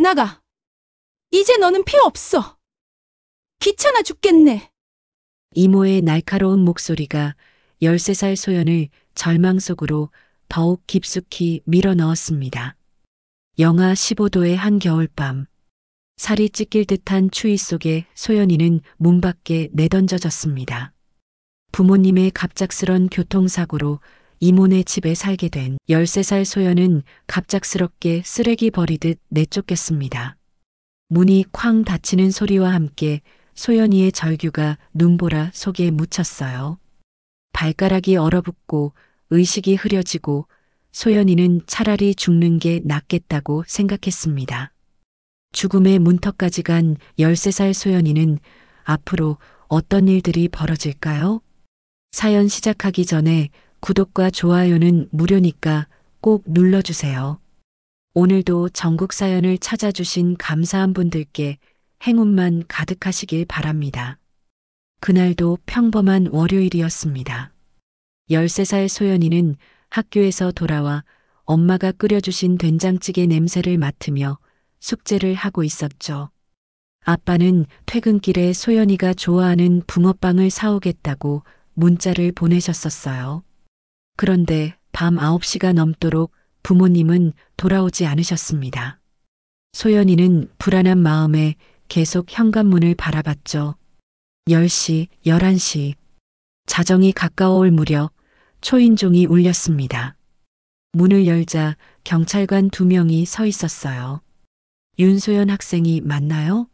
나가. 이제 너는 필요 없어. 귀찮아 죽겠네. 이모의 날카로운 목소리가 13살 소연을 절망 속으로 더욱 깊숙이 밀어 넣었습니다. 영하 15도의 한겨울밤. 살이 찢길 듯한 추위 속에 소연이는 문 밖에 내던져졌습니다. 부모님의 갑작스런 교통사고로 이모네 집에 살게 된 13살 소연은 갑작스럽게 쓰레기 버리듯 내쫓겼습니다. 문이 쾅 닫히는 소리와 함께 소연이의 절규가 눈보라 속에 묻혔어요. 발가락이 얼어붙고 의식이 흐려지고 소연이는 차라리 죽는 게 낫겠다고 생각했습니다. 죽음의 문턱까지 간 13살 소연이는 앞으로 어떤 일들이 벌어질까요? 사연 시작하기 전에 구독과 좋아요는 무료니까 꼭 눌러주세요. 오늘도 전국 사연을 찾아주신 감사한 분들께 행운만 가득하시길 바랍니다. 그날도 평범한 월요일이었습니다. 13살 소연이는 학교에서 돌아와 엄마가 끓여주신 된장찌개 냄새를 맡으며 숙제를 하고 있었죠. 아빠는 퇴근길에 소연이가 좋아하는 붕어빵을 사오겠다고 문자를 보내셨었어요. 그런데 밤 9시가 넘도록 부모님은 돌아오지 않으셨습니다. 소연이는 불안한 마음에 계속 현관문을 바라봤죠. 10시, 11시. 자정이 가까워올 무렵 초인종이 울렸습니다. 문을 열자 경찰관 2명이 서 있었어요. 윤소연 학생이 맞나요?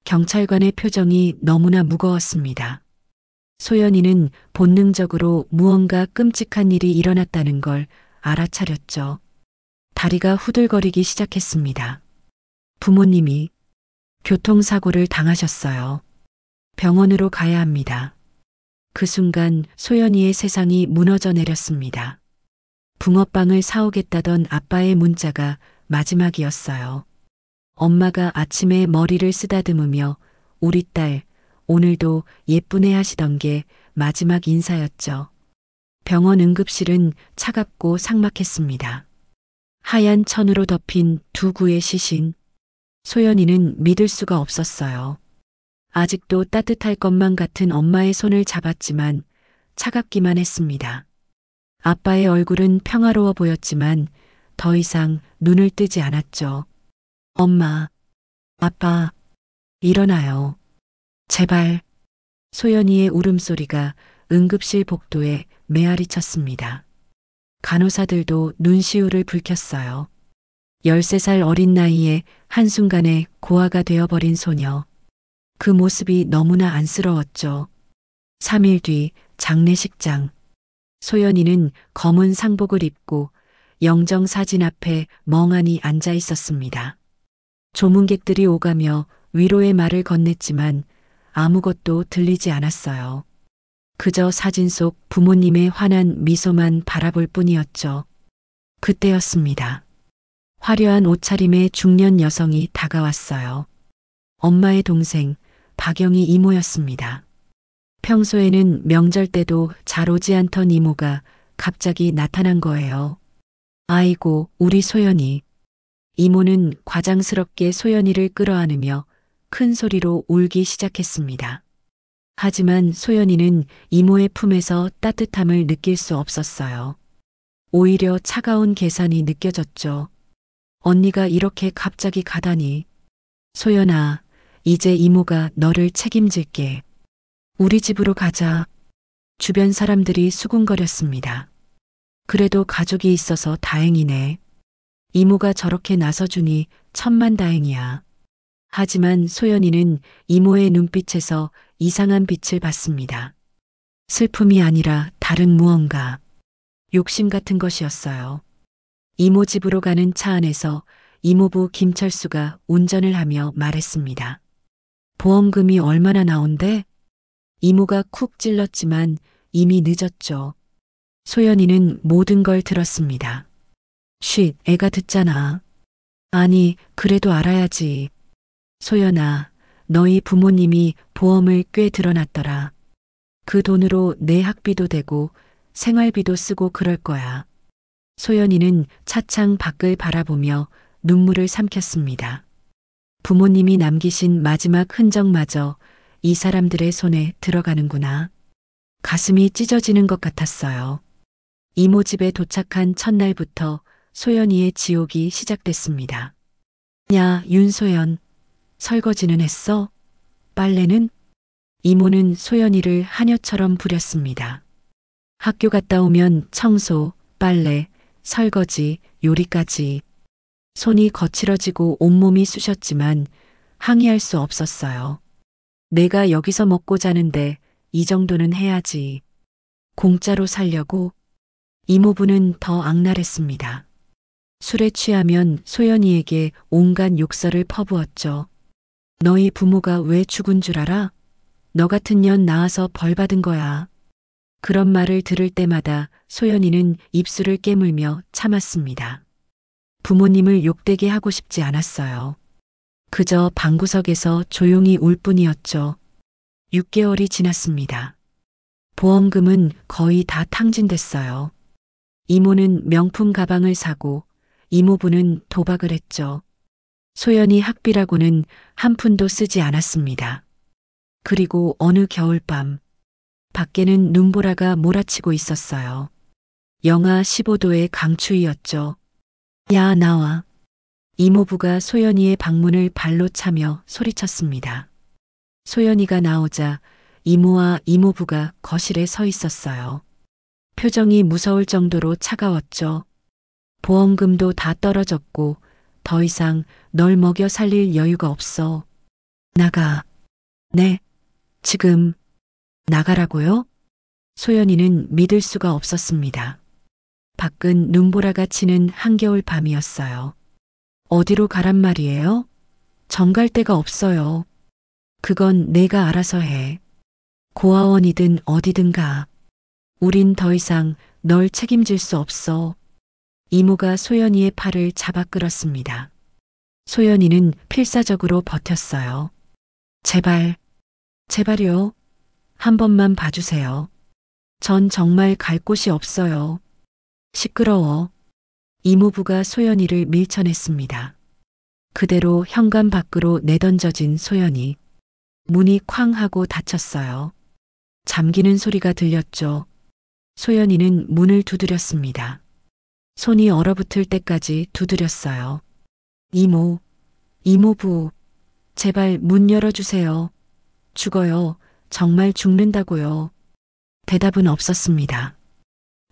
경찰관의 표정이 너무나 무거웠습니다. 소연이는 본능적으로 무언가 끔찍한 일이 일어났다는 걸 알아차렸죠. 다리가 후들거리기 시작했습니다. 부모님이 교통사고를 당하셨어요. 병원으로 가야 합니다. 그 순간 소연이의 세상이 무너져 내렸습니다. 붕어빵을 사오겠다던 아빠의 문자가 마지막이었어요. 엄마가 아침에 머리를 쓰다듬으며 우리 딸 오늘도 예쁘네 하시던 게 마지막 인사였죠. 병원 응급실은 차갑고 삭막했습니다. 하얀 천으로 덮인 두 구의 시신. 소연이는 믿을 수가 없었어요. 아직도 따뜻할 것만 같은 엄마의 손을 잡았지만 차갑기만 했습니다. 아빠의 얼굴은 평화로워 보였지만 더 이상 눈을 뜨지 않았죠. 엄마, 아빠, 일어나요. 제발. 소연이의 울음소리가 응급실 복도에 메아리 쳤습니다. 간호사들도 눈시울을 붉혔어요. 13살 어린 나이에 한순간에 고아가 되어버린 소녀. 그 모습이 너무나 안쓰러웠죠. 3일 뒤 장례식장. 소연이는 검은 상복을 입고 영정 사진 앞에 멍하니 앉아 있었습니다. 조문객들이 오가며 위로의 말을 건넸지만 아무것도 들리지 않았어요. 그저 사진 속 부모님의 환한 미소만 바라볼 뿐이었죠. 그때였습니다. 화려한 옷차림의 중년 여성이 다가왔어요. 엄마의 동생 박영희 이모였습니다. 평소에는 명절 때도 잘 오지 않던 이모가 갑자기 나타난 거예요. 아이고, 우리 소연이. 이모는 과장스럽게 소연이를 끌어안으며 큰 소리로 울기 시작했습니다. 하지만 소연이는 이모의 품에서 따뜻함을 느낄 수 없었어요. 오히려 차가운 계산이 느껴졌죠. 언니가 이렇게 갑자기 가다니. 소연아, 이제 이모가 너를 책임질게. 우리 집으로 가자. 주변 사람들이 수군거렸습니다. 그래도 가족이 있어서 다행이네. 이모가 저렇게 나서주니 천만다행이야. 하지만 소연이는 이모의 눈빛에서 이상한 빛을 봤습니다. 슬픔이 아니라 다른 무언가. 욕심 같은 것이었어요. 이모 집으로 가는 차 안에서 이모부 김철수가 운전을 하며 말했습니다. 보험금이 얼마나 나온대? 이모가 쿡 찔렀지만 이미 늦었죠. 소연이는 모든 걸 들었습니다. 쉿, 애가 듣잖아. 아니, 그래도 알아야지. 소연아, 너희 부모님이 보험을 꽤 들어놨더라. 그 돈으로 내 학비도 되고 생활비도 쓰고 그럴 거야. 소연이는 차창 밖을 바라보며 눈물을 삼켰습니다. 부모님이 남기신 마지막 흔적마저 이 사람들의 손에 들어가는구나. 가슴이 찢어지는 것 같았어요. 이모 집에 도착한 첫날부터 소연이의 지옥이 시작됐습니다. 야, 윤소연. 설거지는 했어? 빨래는? 이모는 소연이를 하녀처럼 부렸습니다. 학교 갔다 오면 청소, 빨래, 설거지, 요리까지. 손이 거칠어지고 온몸이 쑤셨지만 항의할 수 없었어요. 내가 여기서 먹고 자는데 이 정도는 해야지. 공짜로 살려고? 이모부는 더 악랄했습니다. 술에 취하면 소연이에게 온갖 욕설을 퍼부었죠. 너희 부모가 왜 죽은 줄 알아? 너 같은 년 낳아서 벌 받은 거야. 그런 말을 들을 때마다 소연이는 입술을 깨물며 참았습니다. 부모님을 욕되게 하고 싶지 않았어요. 그저 방구석에서 조용히 울 뿐이었죠. 6개월이 지났습니다. 보험금은 거의 다 탕진됐어요. 이모는 명품 가방을 사고 이모부는 도박을 했죠. 소연이 학비라고는 한 푼도 쓰지 않았습니다. 그리고 어느 겨울밤, 밖에는 눈보라가 몰아치고 있었어요. 영하 15도의 강추위였죠. 야, 나와. 이모부가 소연이의 방문을 발로 차며 소리쳤습니다. 소연이가 나오자 이모와 이모부가 거실에 서 있었어요. 표정이 무서울 정도로 차가웠죠. 보험금도 다 떨어졌고 더 이상 널 먹여 살릴 여유가 없어. 나가. 네. 지금 나가라고요? 소연이는 믿을 수가 없었습니다. 밖은 눈보라가 치는 한겨울 밤이었어요. 어디로 가란 말이에요? 정 갈 데가 없어요. 그건 내가 알아서 해. 고아원이든 어디든 가. 우린 더 이상 널 책임질 수 없어. 이모가 소연이의 팔을 잡아 끌었습니다. 소연이는 필사적으로 버텼어요. 제발, 제발요. 한 번만 봐주세요. 전 정말 갈 곳이 없어요. 시끄러워. 이모부가 소연이를 밀쳐냈습니다. 그대로 현관 밖으로 내던져진 소연이. 문이 쾅 하고 닫혔어요. 잠기는 소리가 들렸죠. 소연이는 문을 두드렸습니다. 손이 얼어붙을 때까지 두드렸어요. 이모, 이모부, 제발 문 열어주세요. 죽어요. 정말 죽는다고요. 대답은 없었습니다.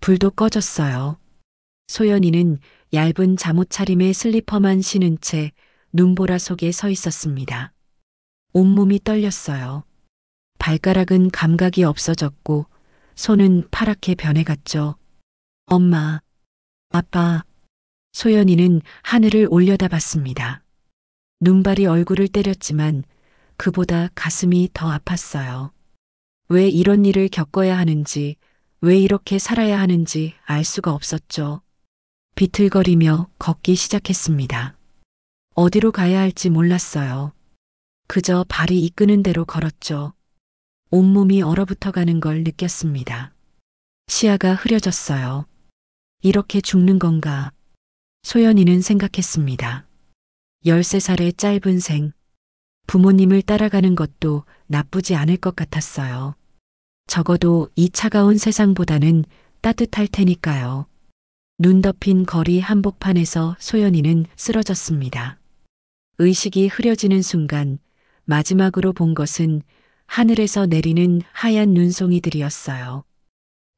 불도 꺼졌어요. 소연이는 얇은 잠옷 차림의 슬리퍼만 신은 채 눈보라 속에 서 있었습니다. 온몸이 떨렸어요. 발가락은 감각이 없어졌고 손은 파랗게 변해갔죠. 엄마, 아빠. 소연이는 하늘을 올려다봤습니다. 눈발이 얼굴을 때렸지만 그보다 가슴이 더 아팠어요. 왜 이런 일을 겪어야 하는지, 왜 이렇게 살아야 하는지 알 수가 없었죠. 비틀거리며 걷기 시작했습니다. 어디로 가야 할지 몰랐어요. 그저 발이 이끄는 대로 걸었죠. 온몸이 얼어붙어 가는 걸 느꼈습니다. 시야가 흐려졌어요. 이렇게 죽는 건가? 소연이는 생각했습니다. 13살의 짧은 생, 부모님을 따라가는 것도 나쁘지 않을 것 같았어요. 적어도 이 차가운 세상보다는 따뜻할 테니까요. 눈 덮인 거리 한복판에서 소연이는 쓰러졌습니다. 의식이 흐려지는 순간 마지막으로 본 것은 하늘에서 내리는 하얀 눈송이들이었어요.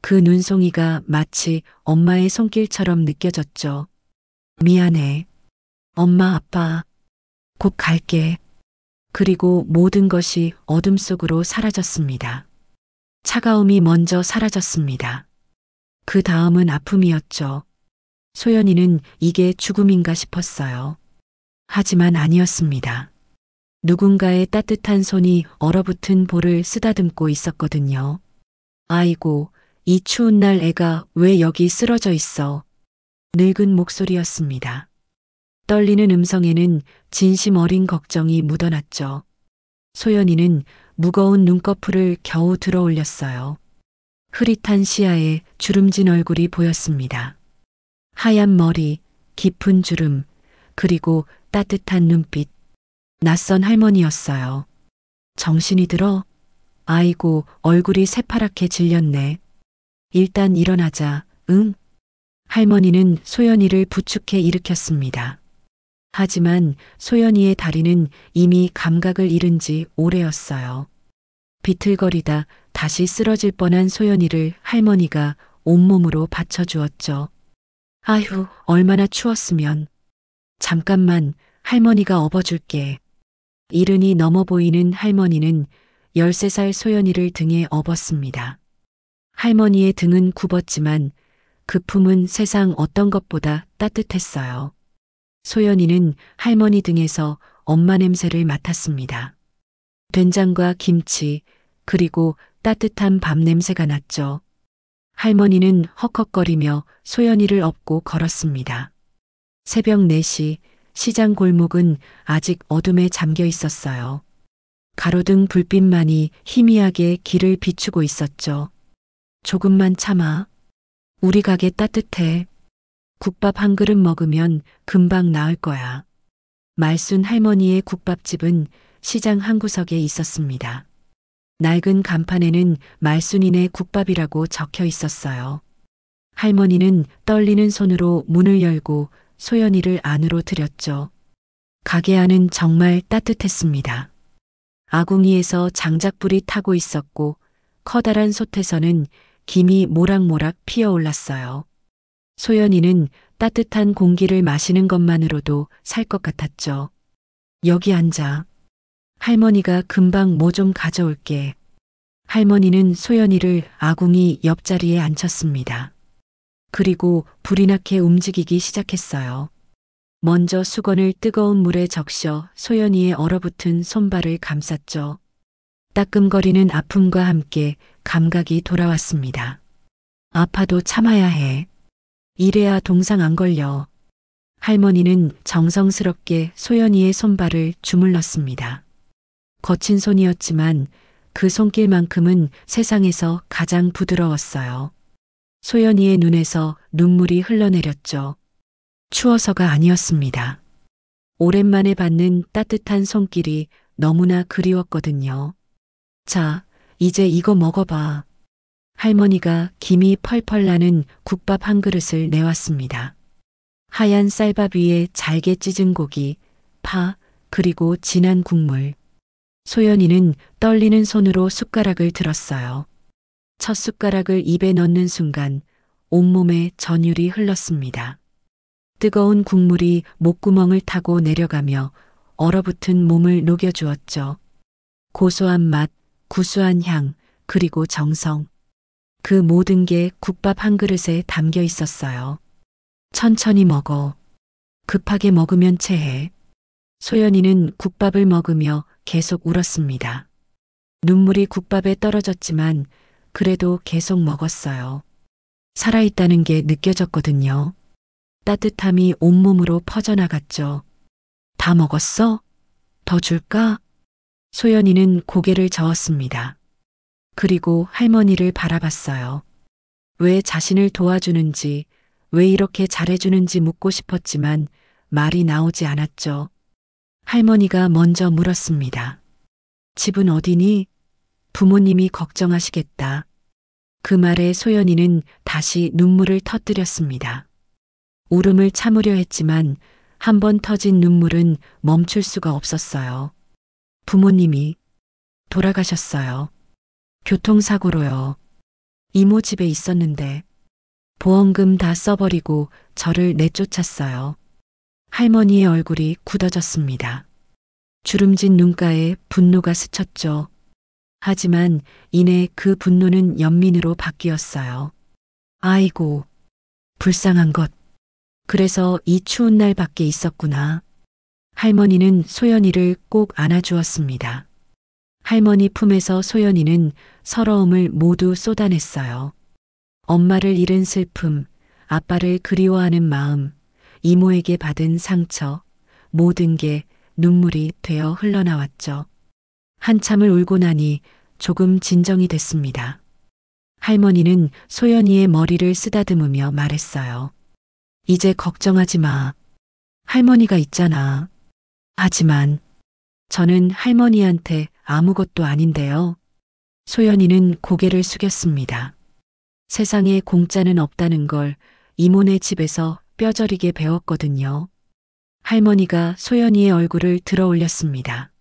그 눈송이가 마치 엄마의 손길처럼 느껴졌죠. 미안해. 엄마, 아빠. 곧 갈게. 그리고 모든 것이 어둠 속으로 사라졌습니다. 차가움이 먼저 사라졌습니다. 그 다음은 아픔이었죠. 소연이는 이게 죽음인가 싶었어요. 하지만 아니었습니다. 누군가의 따뜻한 손이 얼어붙은 볼을 쓰다듬고 있었거든요. 아이고, 이 추운 날 애가 왜 여기 쓰러져 있어? 늙은 목소리였습니다. 떨리는 음성에는 진심 어린 걱정이 묻어났죠. 소연이는 무거운 눈꺼풀을 겨우 들어 올렸어요. 흐릿한 시야에 주름진 얼굴이 보였습니다. 하얀 머리, 깊은 주름, 그리고 따뜻한 눈빛. 낯선 할머니였어요. 정신이 들어? 아이고, 얼굴이 새파랗게 질렸네. 일단 일어나자, 응? 할머니는 소연이를 부축해 일으켰습니다. 하지만 소연이의 다리는 이미 감각을 잃은 지 오래였어요. 비틀거리다 다시 쓰러질 뻔한 소연이를 할머니가 온몸으로 받쳐주었죠. 아휴, 얼마나 추웠으면. 잠깐만, 할머니가 업어줄게. 이른이 넘어 보이는 할머니는 13살 소연이를 등에 업었습니다. 할머니의 등은 굽었지만 그 품은 세상 어떤 것보다 따뜻했어요. 소연이는 할머니 등에서 엄마 냄새를 맡았습니다. 된장과 김치, 그리고 따뜻한 밥 냄새가 났죠. 할머니는 헉헉거리며 소연이를 업고 걸었습니다. 새벽 4시 시장 골목은 아직 어둠에 잠겨 있었어요. 가로등 불빛만이 희미하게 길을 비추고 있었죠. 조금만 참아. 우리 가게 따뜻해. 국밥 한 그릇 먹으면 금방 나을 거야. 말순 할머니의 국밥집은 시장 한구석에 있었습니다. 낡은 간판에는 말순이네 국밥이라고 적혀 있었어요. 할머니는 떨리는 손으로 문을 열고 소연이를 안으로 들였죠. 가게 안은 정말 따뜻했습니다. 아궁이에서 장작불이 타고 있었고 커다란 솥에서는 김이 모락모락 피어올랐어요. 소연이는 따뜻한 공기를 마시는 것만으로도 살 것 같았죠. 여기 앉아. 할머니가 금방 뭐 좀 가져올게. 할머니는 소연이를 아궁이 옆자리에 앉혔습니다. 그리고 불이 나게 움직이기 시작했어요. 먼저 수건을 뜨거운 물에 적셔 소연이의 얼어붙은 손발을 감쌌죠. 따끔거리는 아픔과 함께 감각이 돌아왔습니다. 아파도 참아야 해. 이래야 동상 안 걸려. 할머니는 정성스럽게 소연이의 손발을 주물렀습니다. 거친 손이었지만 그 손길만큼은 세상에서 가장 부드러웠어요. 소연이의 눈에서 눈물이 흘러내렸죠. 추워서가 아니었습니다. 오랜만에 받는 따뜻한 손길이 너무나 그리웠거든요. 자, 이제 이거 먹어봐. 할머니가 김이 펄펄 나는 국밥 한 그릇을 내왔습니다. 하얀 쌀밥 위에 잘게 찢은 고기, 파, 그리고 진한 국물. 소연이는 떨리는 손으로 숟가락을 들었어요. 첫 숟가락을 입에 넣는 순간 온몸에 전율이 흘렀습니다. 뜨거운 국물이 목구멍을 타고 내려가며 얼어붙은 몸을 녹여주었죠. 고소한 맛, 구수한 향, 그리고 정성. 그 모든 게 국밥 한 그릇에 담겨 있었어요. 천천히 먹어. 급하게 먹으면 체해. 소연이는 국밥을 먹으며 계속 울었습니다. 눈물이 국밥에 떨어졌지만 그래도 계속 먹었어요. 살아있다는 게 느껴졌거든요. 따뜻함이 온몸으로 퍼져나갔죠. 다 먹었어? 더 줄까? 소연이는 고개를 저었습니다. 그리고 할머니를 바라봤어요. 왜 자신을 도와주는지, 왜 이렇게 잘해주는지 묻고 싶었지만 말이 나오지 않았죠. 할머니가 먼저 물었습니다. 집은 어디니? 부모님이 걱정하시겠다. 그 말에 소연이는 다시 눈물을 터뜨렸습니다. 울음을 참으려 했지만 한 번 터진 눈물은 멈출 수가 없었어요. 부모님이 돌아가셨어요. 교통사고로요. 이모 집에 있었는데 보험금 다 써버리고 저를 내쫓았어요. 할머니의 얼굴이 굳어졌습니다. 주름진 눈가에 분노가 스쳤죠. 하지만 이내 그 분노는 연민으로 바뀌었어요. 아이고, 불쌍한 것. 그래서 이 추운 날 밖에 있었구나. 할머니는 소연이를 꼭 안아주었습니다. 할머니 품에서 소연이는 서러움을 모두 쏟아냈어요. 엄마를 잃은 슬픔, 아빠를 그리워하는 마음, 이모에게 받은 상처, 모든 게 눈물이 되어 흘러나왔죠. 한참을 울고 나니 조금 진정이 됐습니다. 할머니는 소연이의 머리를 쓰다듬으며 말했어요. 이제 걱정하지 마. 할머니가 있잖아. 하지만 저는 할머니한테 아무것도 아닌데요. 소연이는 고개를 숙였습니다. 세상에 공짜는 없다는 걸 이모네 집에서 뼈저리게 배웠거든요. 할머니가 소연이의 얼굴을 들어 올렸습니다.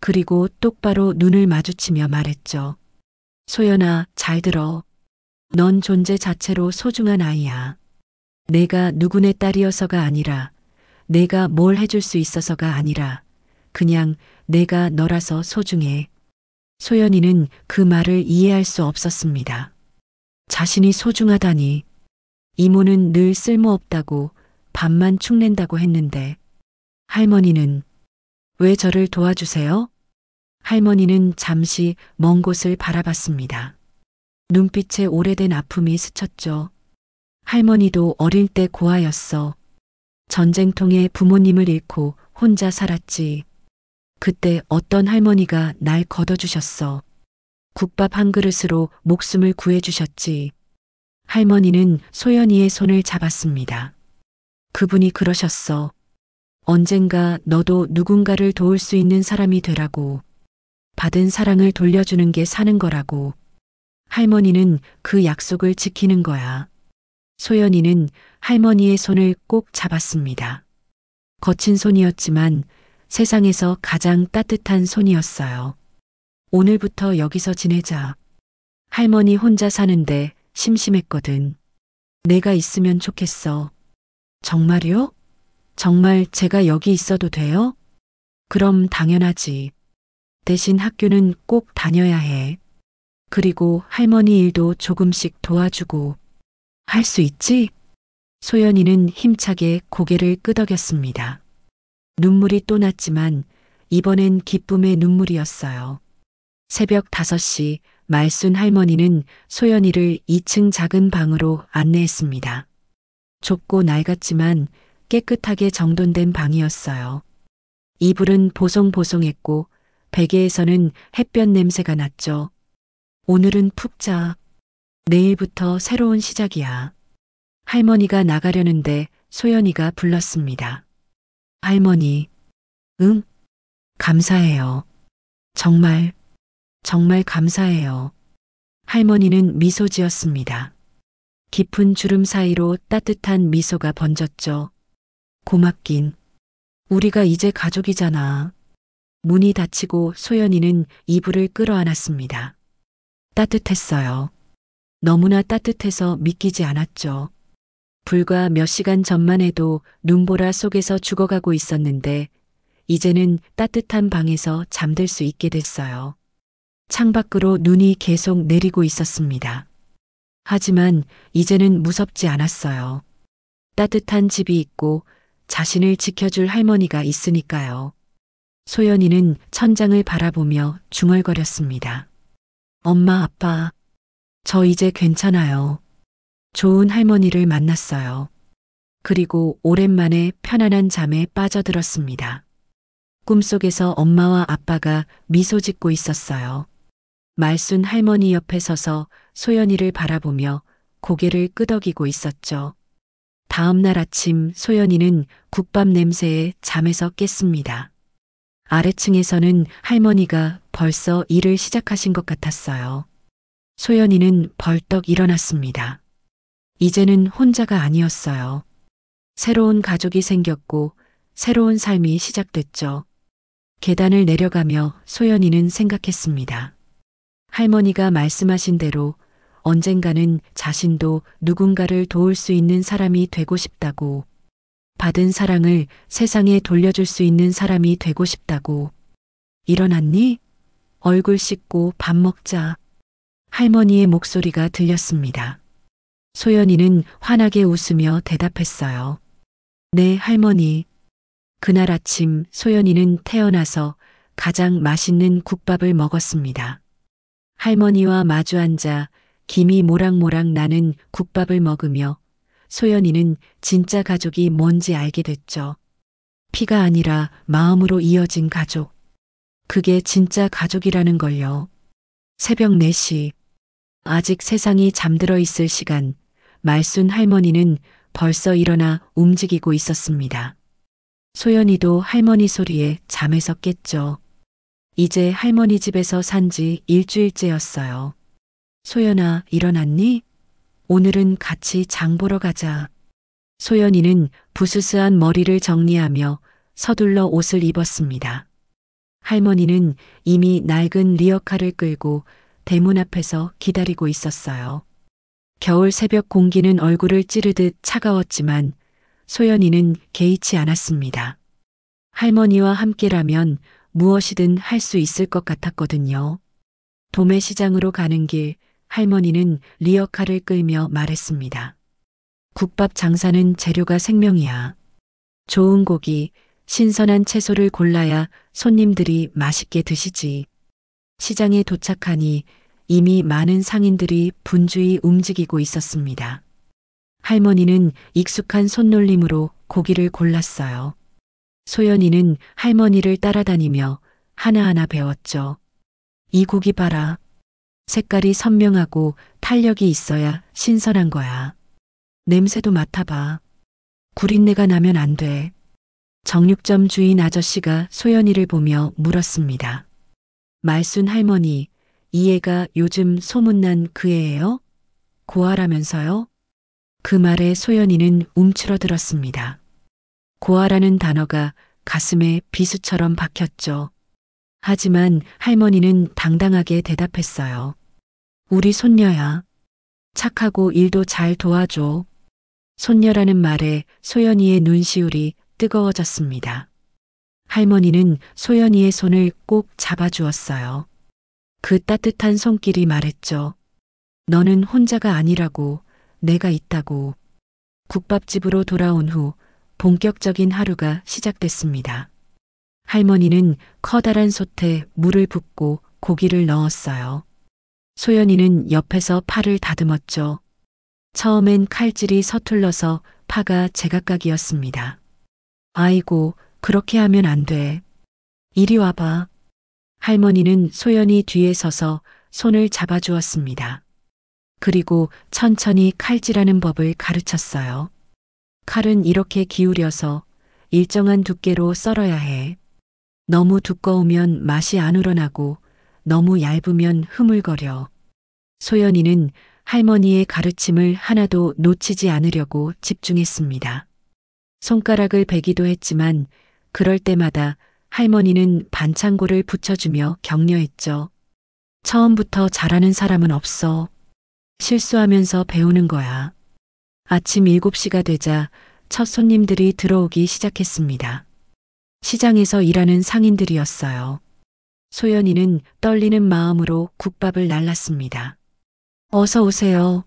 그리고 똑바로 눈을 마주치며 말했죠. 소연아, 잘 들어. 넌 존재 자체로 소중한 아이야. 내가 누구네 딸이어서가 아니라, 내가 뭘 해줄 수 있어서가 아니라, 그냥 내가 너라서 소중해. 소연이는 그 말을 이해할 수 없었습니다. 자신이 소중하다니. 이모는 늘 쓸모없다고 밥만 축낸다고 했는데, 할머니는 왜 저를 도와주세요? 할머니는 잠시 먼 곳을 바라봤습니다. 눈빛에 오래된 아픔이 스쳤죠. 할머니도 어릴 때 고아였어. 전쟁통에 부모님을 잃고 혼자 살았지. 그때 어떤 할머니가 날 걷어주셨어. 국밥 한 그릇으로 목숨을 구해주셨지. 할머니는 소연이의 손을 잡았습니다. 그분이 그러셨어. 언젠가 너도 누군가를 도울 수 있는 사람이 되라고. 받은 사랑을 돌려주는 게 사는 거라고. 할머니는 그 약속을 지키는 거야. 소연이는 할머니의 손을 꼭 잡았습니다. 거친 손이었지만 세상에서 가장 따뜻한 손이었어요. 오늘부터 여기서 지내자. 할머니 혼자 사는데 심심했거든. 내가 있으면 좋겠어. 정말요? 정말 제가 여기 있어도 돼요? 그럼 당연하지. 대신 학교는 꼭 다녀야 해. 그리고 할머니 일도 조금씩 도와주고. 할 수 있지? 소연이는 힘차게 고개를 끄덕였습니다. 눈물이 또 났지만 이번엔 기쁨의 눈물이었어요. 새벽 5시 말순 할머니는 소연이를 2층 작은 방으로 안내했습니다. 좁고 낡았지만 깨끗하게 정돈된 방이었어요. 이불은 보송보송했고 베개에서는 햇볕 냄새가 났죠. 오늘은 푹 자. 내일부터 새로운 시작이야. 할머니가 나가려는데 소연이가 불렀습니다. 할머니, 응? 감사해요. 정말, 정말 감사해요. 할머니는 미소 지었습니다. 깊은 주름 사이로 따뜻한 미소가 번졌죠. 고맙긴. 우리가 이제 가족이잖아. 문이 닫히고 소연이는 이불을 끌어안았습니다. 따뜻했어요. 너무나 따뜻해서 믿기지 않았죠. 불과 몇 시간 전만 해도 눈보라 속에서 죽어가고 있었는데 이제는 따뜻한 방에서 잠들 수 있게 됐어요. 창밖으로 눈이 계속 내리고 있었습니다. 하지만 이제는 무섭지 않았어요. 따뜻한 집이 있고 자신을 지켜줄 할머니가 있으니까요. 소연이는 천장을 바라보며 중얼거렸습니다. 엄마, 아빠, 저 이제 괜찮아요. 좋은 할머니를 만났어요. 그리고 오랜만에 편안한 잠에 빠져들었습니다. 꿈속에서 엄마와 아빠가 미소 짓고 있었어요. 말순 할머니 옆에 서서 소연이를 바라보며 고개를 끄덕이고 있었죠. 다음 날 아침 소연이는 국밥 냄새에 잠에서 깼습니다. 아래층에서는 할머니가 벌써 일을 시작하신 것 같았어요. 소연이는 벌떡 일어났습니다. 이제는 혼자가 아니었어요. 새로운 가족이 생겼고 새로운 삶이 시작됐죠. 계단을 내려가며 소연이는 생각했습니다. 할머니가 말씀하신 대로 언젠가는 자신도 누군가를 도울 수 있는 사람이 되고 싶다고, 받은 사랑을 세상에 돌려줄 수 있는 사람이 되고 싶다고. 일어났니? 얼굴 씻고 밥 먹자. 할머니의 목소리가 들렸습니다. 소연이는 환하게 웃으며 대답했어요. 네, 할머니. 그날 아침 소연이는 태어나서 가장 맛있는 국밥을 먹었습니다. 할머니와 마주 앉아 김이 모락모락 나는 국밥을 먹으며 소연이는 진짜 가족이 뭔지 알게 됐죠. 피가 아니라 마음으로 이어진 가족. 그게 진짜 가족이라는 걸요. 새벽 4시. 아직 세상이 잠들어 있을 시간, 말순 할머니는 벌써 일어나 움직이고 있었습니다. 소연이도 할머니 소리에 잠에서 깼죠. 이제 할머니 집에서 산 지 일주일째였어요. 소연아, 일어났니? 오늘은 같이 장 보러 가자. 소연이는 부스스한 머리를 정리하며 서둘러 옷을 입었습니다. 할머니는 이미 낡은 리어카를 끌고 대문 앞에서 기다리고 있었어요. 겨울 새벽 공기는 얼굴을 찌르듯 차가웠지만 소연이는 개의치 않았습니다. 할머니와 함께라면 무엇이든 할 수 있을 것 같았거든요. 도매시장으로 가는 길 할머니는 리어카를 끌며 말했습니다. 국밥 장사는 재료가 생명이야. 좋은 고기, 신선한 채소를 골라야 손님들이 맛있게 드시지. 시장에 도착하니 이미 많은 상인들이 분주히 움직이고 있었습니다. 할머니는 익숙한 손놀림으로 고기를 골랐어요. 소연이는 할머니를 따라다니며 하나하나 배웠죠. 이 고기 봐라. 색깔이 선명하고 탄력이 있어야 신선한 거야. 냄새도 맡아봐. 구린내가 나면 안 돼. 정육점 주인 아저씨가 소연이를 보며 물었습니다. 말순 할머니, 이 애가 요즘 소문난 그 애예요? 고아라면서요? 그 말에 소연이는 움츠러들었습니다. 고아라는 단어가 가슴에 비수처럼 박혔죠. 하지만 할머니는 당당하게 대답했어요. 우리 손녀야. 착하고 일도 잘 도와줘. 손녀라는 말에 소연이의 눈시울이 뜨거워졌습니다. 할머니는 소연이의 손을 꼭 잡아주었어요. 그 따뜻한 손길이 말했죠. 너는 혼자가 아니라고, 내가 있다고. 국밥집으로 돌아온 후 본격적인 하루가 시작됐습니다. 할머니는 커다란 솥에 물을 붓고 고기를 넣었어요. 소연이는 옆에서 팔을 다듬었죠. 처음엔 칼질이 서툴러서 파가 제각각이었습니다. 아이고, 그렇게 하면 안 돼. 이리 와봐. 할머니는 소연이 뒤에 서서 손을 잡아주었습니다. 그리고 천천히 칼질하는 법을 가르쳤어요. 칼은 이렇게 기울여서 일정한 두께로 썰어야 해. 너무 두꺼우면 맛이 안 우러나고 너무 얇으면 흐물거려. 소연이는 할머니의 가르침을 하나도 놓치지 않으려고 집중했습니다. 손가락을 베기도 했지만 그럴 때마다 할머니는 반창고를 붙여주며 격려했죠. 처음부터 잘하는 사람은 없어. 실수하면서 배우는 거야. 아침 7시가 되자 첫 손님들이 들어오기 시작했습니다. 시장에서 일하는 상인들이었어요. 소연이는 떨리는 마음으로 국밥을 날랐습니다. 어서 오세요.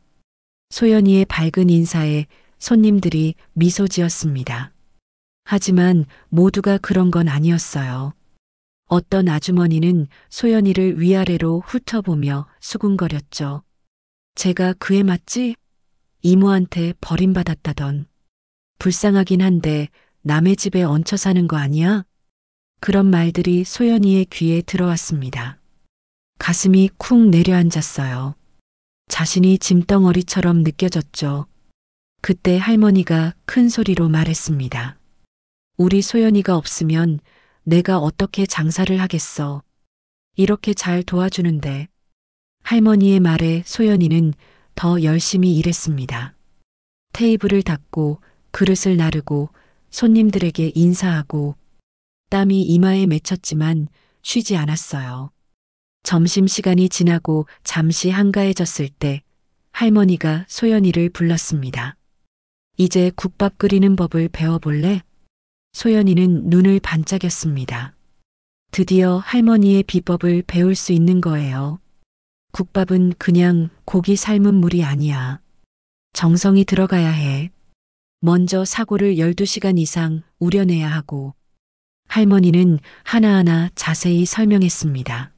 소연이의 밝은 인사에 손님들이 미소 지었습니다. 하지만 모두가 그런 건 아니었어요. 어떤 아주머니는 소연이를 위아래로 훑어보며 수군거렸죠. 제가 그 애 맞지? 이모한테 버림받았다던. 불쌍하긴 한데 남의 집에 얹혀 사는 거 아니야? 그런 말들이 소연이의 귀에 들어왔습니다. 가슴이 쿵 내려앉았어요. 자신이 짐덩어리처럼 느껴졌죠. 그때 할머니가 큰 소리로 말했습니다. 우리 소연이가 없으면 내가 어떻게 장사를 하겠어. 이렇게 잘 도와주는데. 할머니의 말에 소연이는 더 열심히 일했습니다. 테이블을 닦고 그릇을 나르고 손님들에게 인사하고 땀이 이마에 맺혔지만 쉬지 않았어요. 점심시간이 지나고 잠시 한가해졌을 때 할머니가 소연이를 불렀습니다. 이제 국밥 끓이는 법을 배워볼래? 소연이는 눈을 반짝였습니다. 드디어 할머니의 비법을 배울 수 있는 거예요. 국밥은 그냥 고기 삶은 물이 아니야. 정성이 들어가야 해. 먼저 사고를 12시간 이상 우려내야 하고. 할머니는 하나하나 자세히 설명했습니다.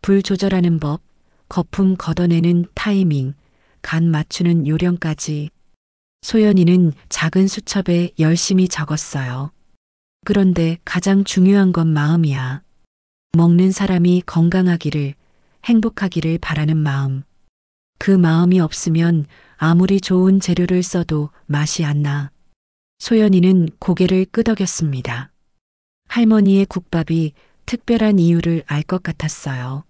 불 조절하는 법, 거품 걷어내는 타이밍, 간 맞추는 요령까지. 소연이는 작은 수첩에 열심히 적었어요. 그런데 가장 중요한 건 마음이야. 먹는 사람이 건강하기를, 행복하기를 바라는 마음. 그 마음이 없으면 아무리 좋은 재료를 써도 맛이 안 나. 소연이는 고개를 끄덕였습니다. 할머니의 국밥이 특별한 이유를 알 것 같았어요.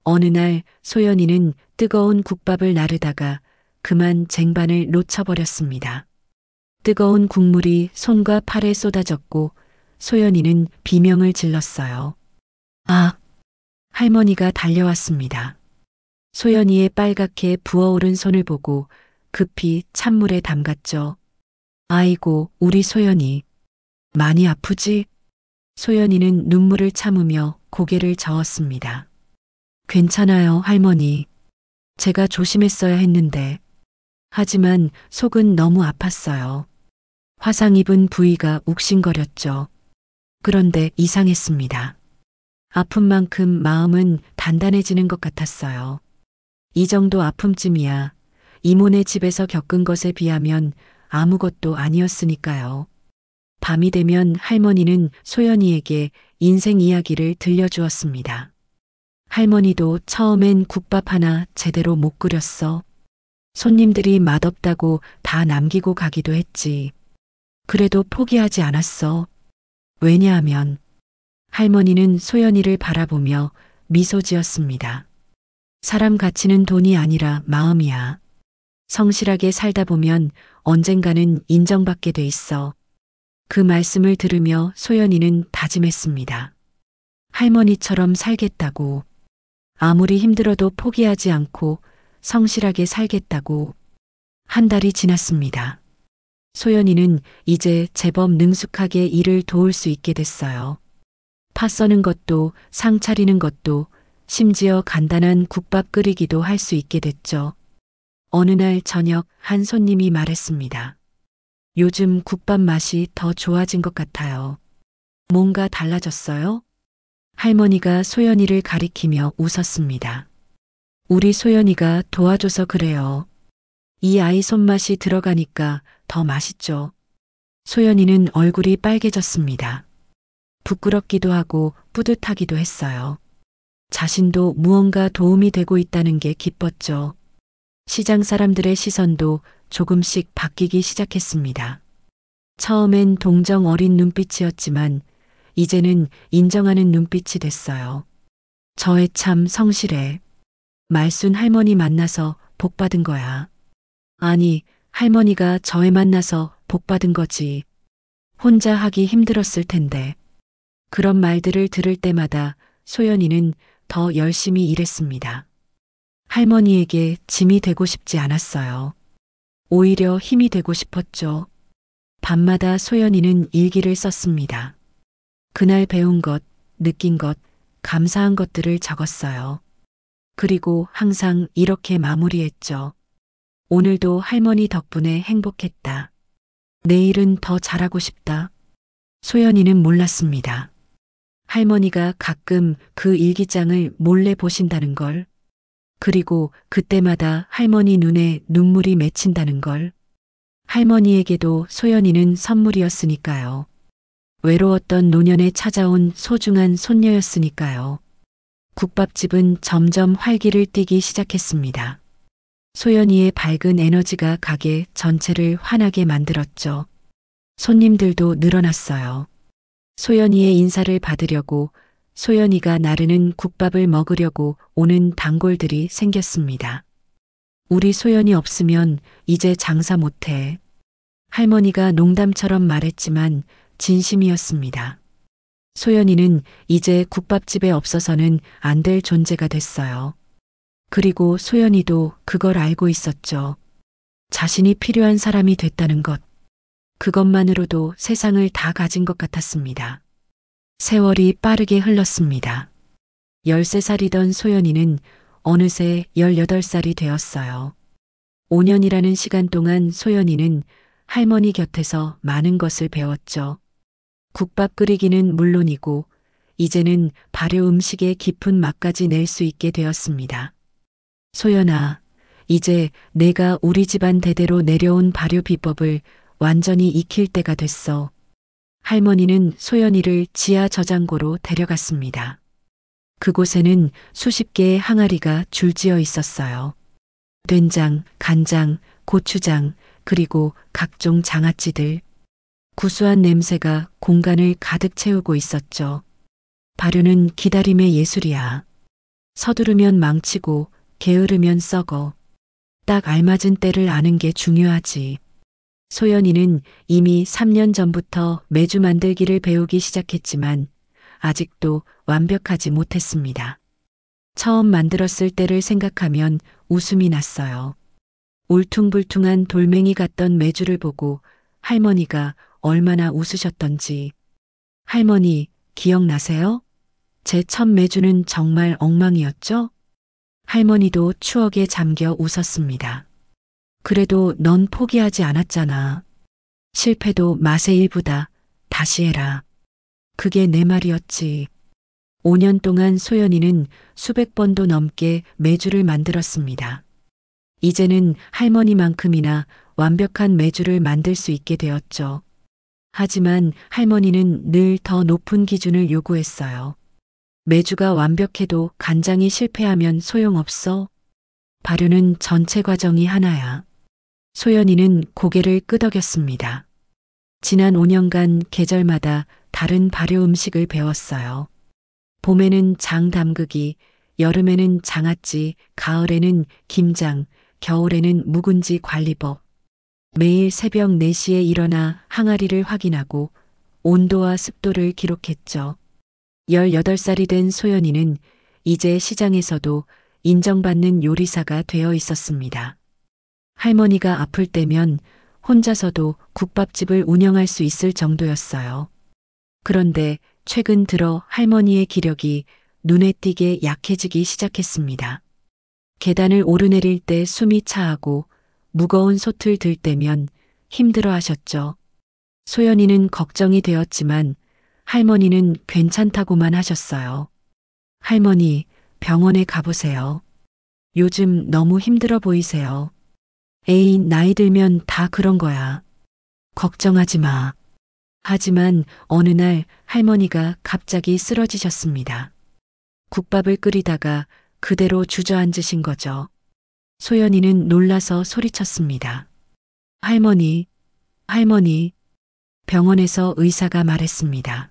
어느 날 소연이는 뜨거운 국밥을 나르다가 그만 쟁반을 놓쳐버렸습니다. 뜨거운 국물이 손과 팔에 쏟아졌고 소연이는 비명을 질렀어요. 아! 할머니가 달려왔습니다. 소연이의 빨갛게 부어오른 손을 보고 급히 찬물에 담갔죠. 아이고, 우리 소연이. 많이 아프지? 소연이는 눈물을 참으며 고개를 저었습니다. 괜찮아요, 할머니. 제가 조심했어야 했는데. 하지만 속은 너무 아팠어요. 화상 입은 부위가 욱신거렸죠. 그런데 이상했습니다. 아픈 만큼 마음은 단단해지는 것 같았어요. 이 정도 아픔쯤이야 이모네 집에서 겪은 것에 비하면 아무것도 아니었으니까요. 밤이 되면 할머니는 소연이에게 인생 이야기를 들려주었습니다. 할머니도 처음엔 국밥 하나 제대로 못 끓였어. 손님들이 맛없다고 다 남기고 가기도 했지. 그래도 포기하지 않았어. 왜냐하면 할머니는 소연이를 바라보며 미소 지었습니다. 사람 가치는 돈이 아니라 마음이야. 성실하게 살다 보면 언젠가는 인정받게 돼 있어. 그 말씀을 들으며 소연이는 다짐했습니다. 할머니처럼 살겠다고. 아무리 힘들어도 포기하지 않고 성실하게 살겠다고. 한 달이 지났습니다. 소연이는 이제 제법 능숙하게 일을 도울 수 있게 됐어요. 파 써는 것도 상 차리는 것도 심지어 간단한 국밥 끓이기도 할 수 있게 됐죠. 어느 날 저녁 한 손님이 말했습니다. 요즘 국밥 맛이 더 좋아진 것 같아요. 뭔가 달라졌어요? 할머니가 소연이를 가리키며 웃었습니다. 우리 소연이가 도와줘서 그래요. 이 아이 손맛이 들어가니까 더 맛있죠. 소연이는 얼굴이 빨개졌습니다. 부끄럽기도 하고 뿌듯하기도 했어요. 자신도 무언가 도움이 되고 있다는 게 기뻤죠. 시장 사람들의 시선도 조금씩 바뀌기 시작했습니다. 처음엔 동정 어린 눈빛이었지만 이제는 인정하는 눈빛이 됐어요. 저애 참 성실해. 말순 할머니 만나서 복 받은 거야. 아니, 할머니가 저애 만나서 복 받은 거지. 혼자 하기 힘들었을 텐데. 그런 말들을 들을 때마다 소연이는 더 열심히 일했습니다. 할머니에게 짐이 되고 싶지 않았어요. 오히려 힘이 되고 싶었죠. 밤마다 소연이는 일기를 썼습니다. 그날 배운 것, 느낀 것, 감사한 것들을 적었어요. 그리고 항상 이렇게 마무리했죠. 오늘도 할머니 덕분에 행복했다. 내일은 더 잘하고 싶다. 소연이는 몰랐습니다. 할머니가 가끔 그 일기장을 몰래 보신다는 걸. 그리고 그때마다 할머니 눈에 눈물이 맺힌다는 걸. 할머니에게도 소연이는 선물이었으니까요. 외로웠던 노년에 찾아온 소중한 손녀였으니까요. 국밥집은 점점 활기를 띠기 시작했습니다. 소연이의 밝은 에너지가 가게 전체를 환하게 만들었죠. 손님들도 늘어났어요. 소연이의 인사를 받으려고, 소연이가 나르는 국밥을 먹으려고 오는 단골들이 생겼습니다. 우리 소연이 없으면 이제 장사 못해. 할머니가 농담처럼 말했지만 진심이었습니다. 소연이는 이제 국밥집에 없어서는 안 될 존재가 됐어요. 그리고 소연이도 그걸 알고 있었죠. 자신이 필요한 사람이 됐다는 것. 그것만으로도 세상을 다 가진 것 같았습니다. 세월이 빠르게 흘렀습니다. 13살이던 소연이는 어느새 18살이 되었어요. 5년이라는 시간 동안 소연이는 할머니 곁에서 많은 것을 배웠죠. 국밥 끓이기는 물론이고 이제는 발효 음식의 깊은 맛까지 낼 수 있게 되었습니다. 소연아, 이제 내가 우리 집안 대대로 내려온 발효 비법을 완전히 익힐 때가 됐어. 할머니는 소연이를 지하 저장고로 데려갔습니다. 그곳에는 수십 개의 항아리가 줄지어 있었어요. 된장, 간장, 고추장, 그리고 각종 장아찌들. 구수한 냄새가 공간을 가득 채우고 있었죠. 발효는 기다림의 예술이야. 서두르면 망치고 게으르면 썩어. 딱 알맞은 때를 아는 게 중요하지. 소연이는 이미 3년 전부터 메주 만들기를 배우기 시작했지만 아직도 완벽하지 못했습니다. 처음 만들었을 때를 생각하면 웃음이 났어요. 울퉁불퉁한 돌멩이 같던 메주를 보고 할머니가 얼마나 웃으셨던지. 할머니, 기억나세요? 제 첫 메주는 정말 엉망이었죠? 할머니도 추억에 잠겨 웃었습니다. 그래도 넌 포기하지 않았잖아. 실패도 맛의 일부다. 다시 해라. 그게 내 말이었지. 5년 동안 소연이는 수백 번도 넘게 메주를 만들었습니다. 이제는 할머니만큼이나 완벽한 메주를 만들 수 있게 되었죠. 하지만 할머니는 늘 더 높은 기준을 요구했어요. 메주가 완벽해도 간장이 실패하면 소용없어. 발효는 전체 과정이 하나야. 소연이는 고개를 끄덕였습니다. 지난 5년간 계절마다 다른 발효 음식을 배웠어요. 봄에는 장 담그기, 여름에는 장아찌, 가을에는 김장, 겨울에는 묵은지 관리법. 매일 새벽 4시에 일어나 항아리를 확인하고 온도와 습도를 기록했죠. 18살이 된 소연이는 이제 시장에서도 인정받는 요리사가 되어 있었습니다. 할머니가 아플 때면 혼자서도 국밥집을 운영할 수 있을 정도였어요. 그런데 최근 들어 할머니의 기력이 눈에 띄게 약해지기 시작했습니다. 계단을 오르내릴 때 숨이 차하고 무거운 솥을 들 때면 힘들어 하셨죠. 소연이는 걱정이 되었지만 할머니는 괜찮다고만 하셨어요. 할머니, 병원에 가보세요. 요즘 너무 힘들어 보이세요. 에이, 나이 들면 다 그런 거야. 걱정하지 마. 하지만 어느 날 할머니가 갑자기 쓰러지셨습니다. 국밥을 끓이다가 그대로 주저앉으신 거죠. 소연이는 놀라서 소리쳤습니다. 할머니, 할머니. 병원에서 의사가 말했습니다.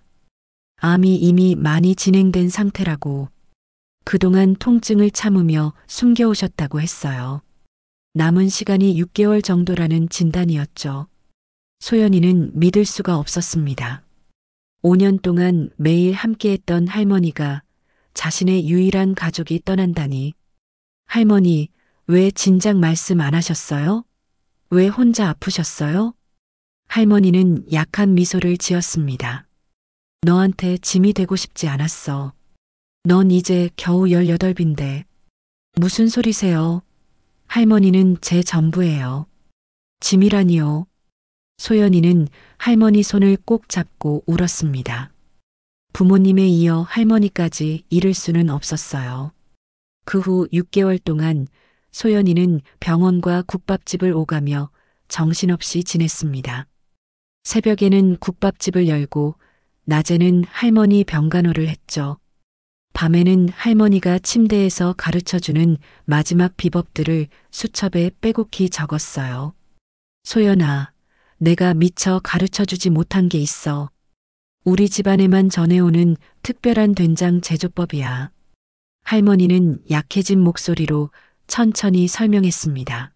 암이 이미 많이 진행된 상태라고. 그동안 통증을 참으며 숨겨오셨다고 했어요. 남은 시간이 6개월 정도라는 진단이었죠. 소연이는 믿을 수가 없었습니다. 5년 동안 매일 함께했던 할머니가 자신의 유일한 가족이 떠난다니. 할머니, 왜 진작 말씀 안 하셨어요? 왜 혼자 아프셨어요? 할머니는 약한 미소를 지었습니다. 너한테 짐이 되고 싶지 않았어. 넌 이제 겨우 18인데. 무슨 소리세요? 할머니는 제 전부예요. 짐이라니요. 소연이는 할머니 손을 꼭 잡고 울었습니다. 부모님에 이어 할머니까지 잃을 수는 없었어요. 그 후 6개월 동안 소연이는 병원과 국밥집을 오가며 정신없이 지냈습니다. 새벽에는 국밥집을 열고 낮에는 할머니 병간호를 했죠. 밤에는 할머니가 침대에서 가르쳐주는 마지막 비법들을 수첩에 빼곡히 적었어요. 소연아, 내가 미처 가르쳐주지 못한 게 있어. 우리 집안에만 전해오는 특별한 된장 제조법이야. 할머니는 약해진 목소리로 천천히 설명했습니다.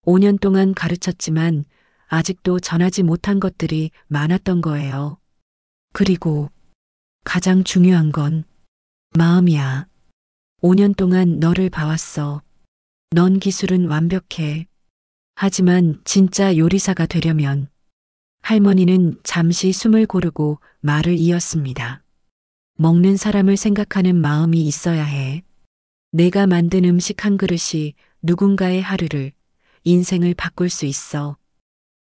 5년 동안 가르쳤지만 아직도 전하지 못한 것들이 많았던 거예요. 그리고 가장 중요한 건 마음이야. 5년 동안 너를 봐왔어. 넌 기술은 완벽해. 하지만 진짜 요리사가 되려면 할머니는 잠시 숨을 고르고 말을 이었습니다. 먹는 사람을 생각하는 마음이 있어야 해. 내가 만든 음식 한 그릇이 누군가의 하루를, 인생을 바꿀 수 있어.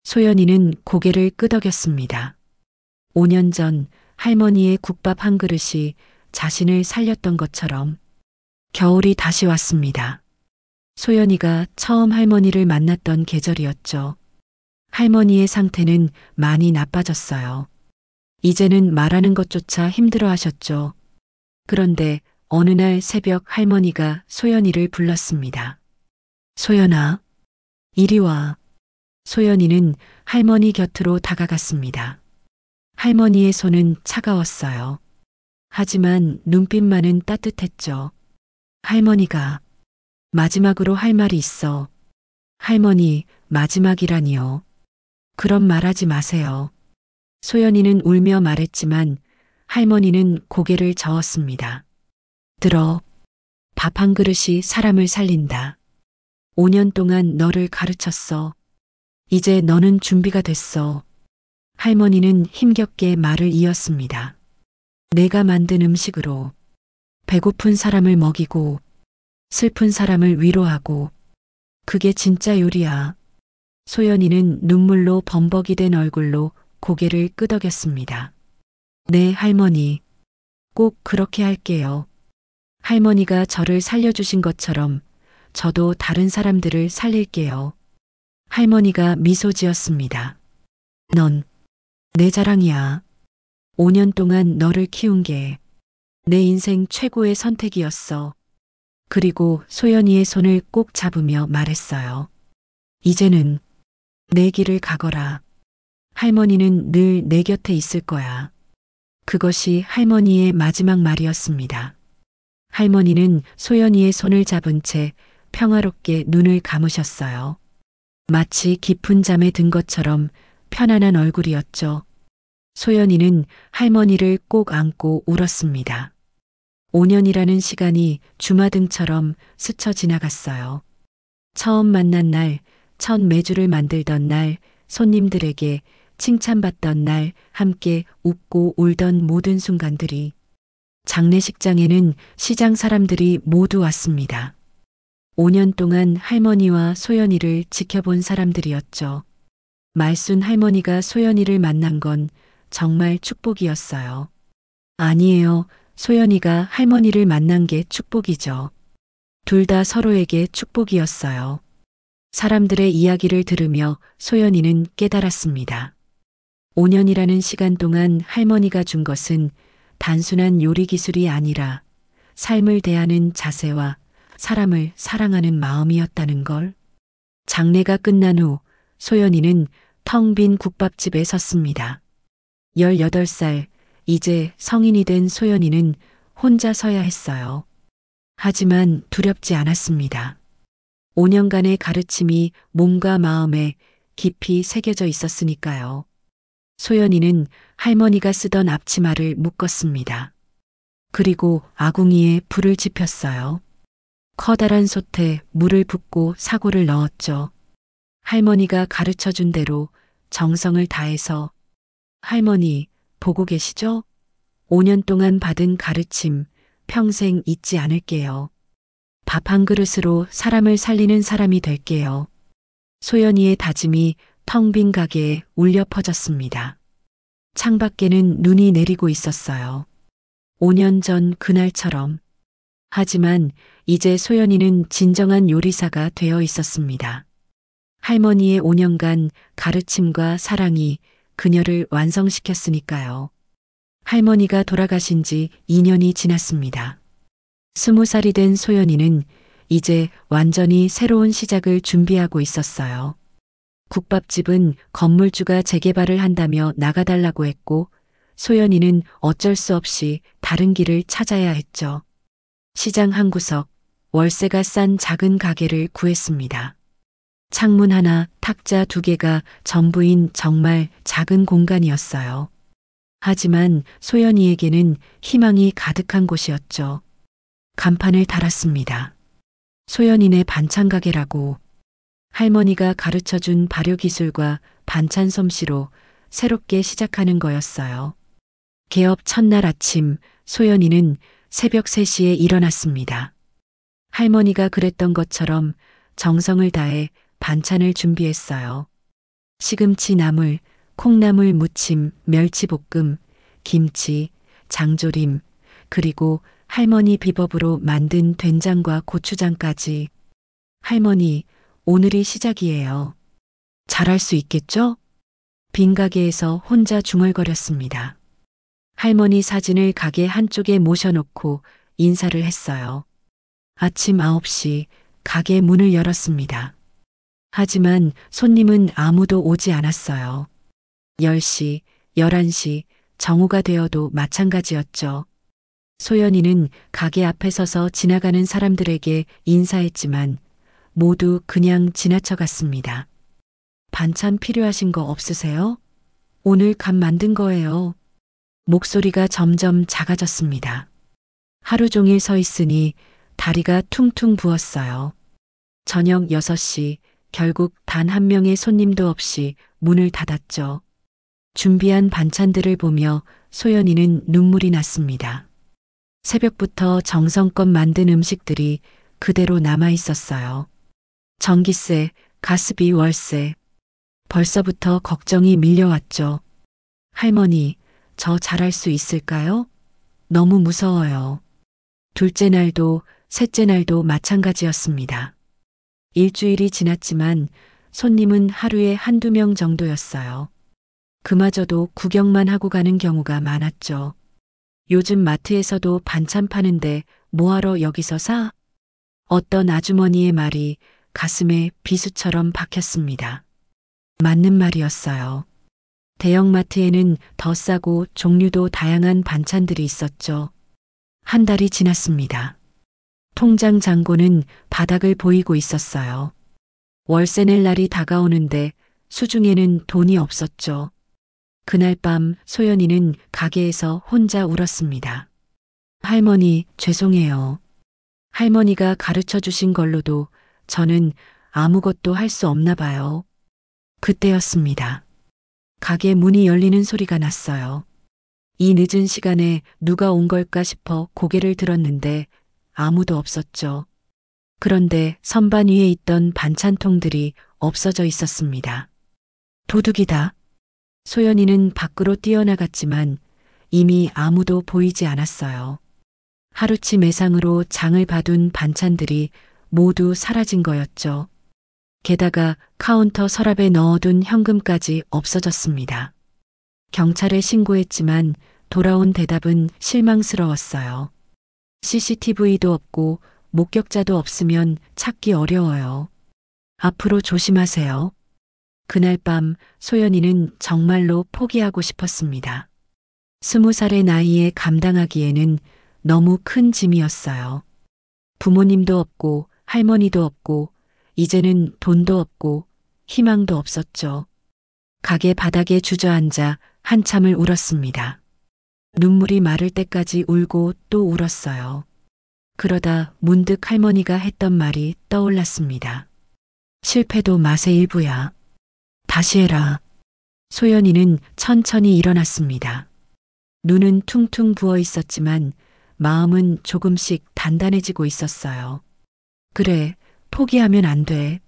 소연이는 고개를 끄덕였습니다. 5년 전 할머니의 국밥 한 그릇이 자신을 살렸던 것처럼 겨울이 다시 왔습니다. 소연이가 처음 할머니를 만났던 계절이었죠. 할머니의 상태는 많이 나빠졌어요. 이제는 말하는 것조차 힘들어 하셨죠. 그런데 어느 날 새벽 할머니가 소연이를 불렀습니다. 소연아, 이리 와. 소연이는 할머니 곁으로 다가갔습니다. 할머니의 손은 차가웠어요. 하지만 눈빛만은 따뜻했죠. 할머니가 마지막으로 할 말이 있어. 할머니, 마지막이라니요. 그런 말하지 마세요. 소연이는 울며 말했지만 할머니는 고개를 저었습니다. 들어. 밥 한 그릇이 사람을 살린다. 5년 동안 너를 가르쳤어. 이제 너는 준비가 됐어. 할머니는 힘겹게 말을 이었습니다. 내가 만든 음식으로 배고픈 사람을 먹이고 슬픈 사람을 위로하고 그게 진짜 요리야. 소연이는 눈물로 범벅이 된 얼굴로 고개를 끄덕였습니다. 네, 할머니. 꼭 그렇게 할게요. 할머니가 저를 살려주신 것처럼 저도 다른 사람들을 살릴게요. 할머니가 미소 지었습니다. 넌 내 자랑이야. 5년 동안 너를 키운 게 내 인생 최고의 선택이었어. 그리고 소연이의 손을 꼭 잡으며 말했어요. 이제는 내 길을 가거라. 할머니는 늘 내 곁에 있을 거야. 그것이 할머니의 마지막 말이었습니다. 할머니는 소연이의 손을 잡은 채 평화롭게 눈을 감으셨어요. 마치 깊은 잠에 든 것처럼 편안한 얼굴이었죠. 소연이는 할머니를 꼭 안고 울었습니다. 5년이라는 시간이 주마등처럼 스쳐 지나갔어요. 처음 만난 날, 첫 메주를 만들던 날, 손님들에게 칭찬받던 날, 함께 웃고 울던 모든 순간들이 장례식장에는 시장 사람들이 모두 왔습니다. 5년 동안 할머니와 소연이를 지켜본 사람들이었죠. 말순 할머니가 소연이를 만난 건 정말 축복이었어요. 아니에요. 소연이가 할머니를 만난 게 축복이죠. 둘 다 서로에게 축복이었어요. 사람들의 이야기를 들으며 소연이는 깨달았습니다. 5년이라는 시간 동안 할머니가 준 것은 단순한 요리 기술이 아니라 삶을 대하는 자세와 사람을 사랑하는 마음이었다는 걸. 장례가 끝난 후 소연이는 텅 빈 국밥집에 섰습니다. 18살, 이제 성인이 된 소연이는 혼자 서야 했어요. 하지만 두렵지 않았습니다. 5년간의 가르침이 몸과 마음에 깊이 새겨져 있었으니까요. 소연이는 할머니가 쓰던 앞치마를 묶었습니다. 그리고 아궁이에 불을 지폈어요. 커다란 솥에 물을 붓고 사골을 넣었죠. 할머니가 가르쳐준 대로 정성을 다해서 할머니, 보고 계시죠? 5년 동안 받은 가르침 평생 잊지 않을게요. 밥 한 그릇으로 사람을 살리는 사람이 될게요. 소연이의 다짐이 텅 빈 가게에 울려 퍼졌습니다. 창밖에는 눈이 내리고 있었어요. 5년 전 그날처럼. 하지만 이제 소연이는 진정한 요리사가 되어 있었습니다. 할머니의 5년간 가르침과 사랑이 그녀를 완성시켰으니까요. 할머니가 돌아가신 지 2년이 지났습니다. 20살이 된 소연이는 이제 완전히 새로운 시작을 준비하고 있었어요. 국밥집은 건물주가 재개발을 한다며 나가달라고 했고 소연이는 어쩔 수 없이 다른 길을 찾아야 했죠. 시장 한 구석, 월세가 싼 작은 가게를 구했습니다. 창문 하나, 탁자 2개가 전부인 정말 작은 공간이었어요. 하지만 소연이에게는 희망이 가득한 곳이었죠. 간판을 달았습니다. 소연이네 반찬 가게라고. 할머니가 가르쳐준 발효기술과 반찬 솜씨로 새롭게 시작하는 거였어요. 개업 첫날 아침 소연이는 새벽 3시에 일어났습니다. 할머니가 그랬던 것처럼 정성을 다해 반찬을 준비했어요. 시금치 나물, 콩나물 무침, 멸치볶음, 김치, 장조림, 그리고 할머니 비법으로 만든 된장과 고추장까지. 할머니, 오늘이 시작이에요. 잘할 수 있겠죠? 빈 가게에서 혼자 중얼거렸습니다. 할머니 사진을 가게 한쪽에 모셔놓고 인사를 했어요. 아침 9시 가게 문을 열었습니다. 하지만 손님은 아무도 오지 않았어요. 10시, 11시, 정오가 되어도 마찬가지였죠. 소연이는 가게 앞에 서서 지나가는 사람들에게 인사했지만 모두 그냥 지나쳐갔습니다. 반찬 필요하신 거 없으세요? 오늘 간 만든 거예요. 목소리가 점점 작아졌습니다. 하루 종일 서 있으니 다리가 퉁퉁 부었어요. 저녁 6시, 결국 단 한 명의 손님도 없이 문을 닫았죠. 준비한 반찬들을 보며 소연이는 눈물이 났습니다. 새벽부터 정성껏 만든 음식들이 그대로 남아 있었어요. 전기세, 가스비, 월세. 벌써부터 걱정이 밀려왔죠. 할머니, 저 잘할 수 있을까요? 너무 무서워요. 둘째 날도 셋째 날도 마찬가지였습니다. 일주일이 지났지만 손님은 하루에 한두 명 정도였어요. 그마저도 구경만 하고 가는 경우가 많았죠. 요즘 마트에서도 반찬 파는데 뭐하러 여기서 사? 어떤 아주머니의 말이 가슴에 비수처럼 박혔습니다. 맞는 말이었어요. 대형마트에는 더 싸고 종류도 다양한 반찬들이 있었죠. 한 달이 지났습니다. 통장 잔고는 바닥을 보이고 있었어요. 월세 낼 날이 다가오는데 수중에는 돈이 없었죠. 그날 밤 소연이는 가게에서 혼자 울었습니다. 할머니, 죄송해요. 할머니가 가르쳐 주신 걸로도 저는 아무것도 할 수 없나 봐요. 그때였습니다. 가게 문이 열리는 소리가 났어요. 이 늦은 시간에 누가 온 걸까 싶어 고개를 들었는데 아무도 없었죠. 그런데 선반 위에 있던 반찬통들이 없어져 있었습니다. 도둑이다. 소연이는 밖으로 뛰어나갔지만 이미 아무도 보이지 않았어요. 하루치 매상으로 장을 봐둔 반찬들이 모두 사라진 거였죠. 게다가 카운터 서랍에 넣어둔 현금까지 없어졌습니다. 경찰에 신고했지만 돌아온 대답은 실망스러웠어요. CCTV도 없고 목격자도 없으면 찾기 어려워요. 앞으로 조심하세요. 그날 밤 소연이는 정말로 포기하고 싶었습니다. 20살의 나이에 감당하기에는 너무 큰 짐이었어요. 부모님도 없고 할머니도 없고 이제는 돈도 없고 희망도 없었죠. 가게 바닥에 주저앉아 한참을 울었습니다. 눈물이 마를 때까지 울고 또 울었어요. 그러다 문득 할머니가 했던 말이 떠올랐습니다. 실패도 맛의 일부야. 다시 해라. 소연이는 천천히 일어났습니다. 눈은 퉁퉁 부어 있었지만 마음은 조금씩 단단해지고 있었어요. 그래, 포기하면 안 돼.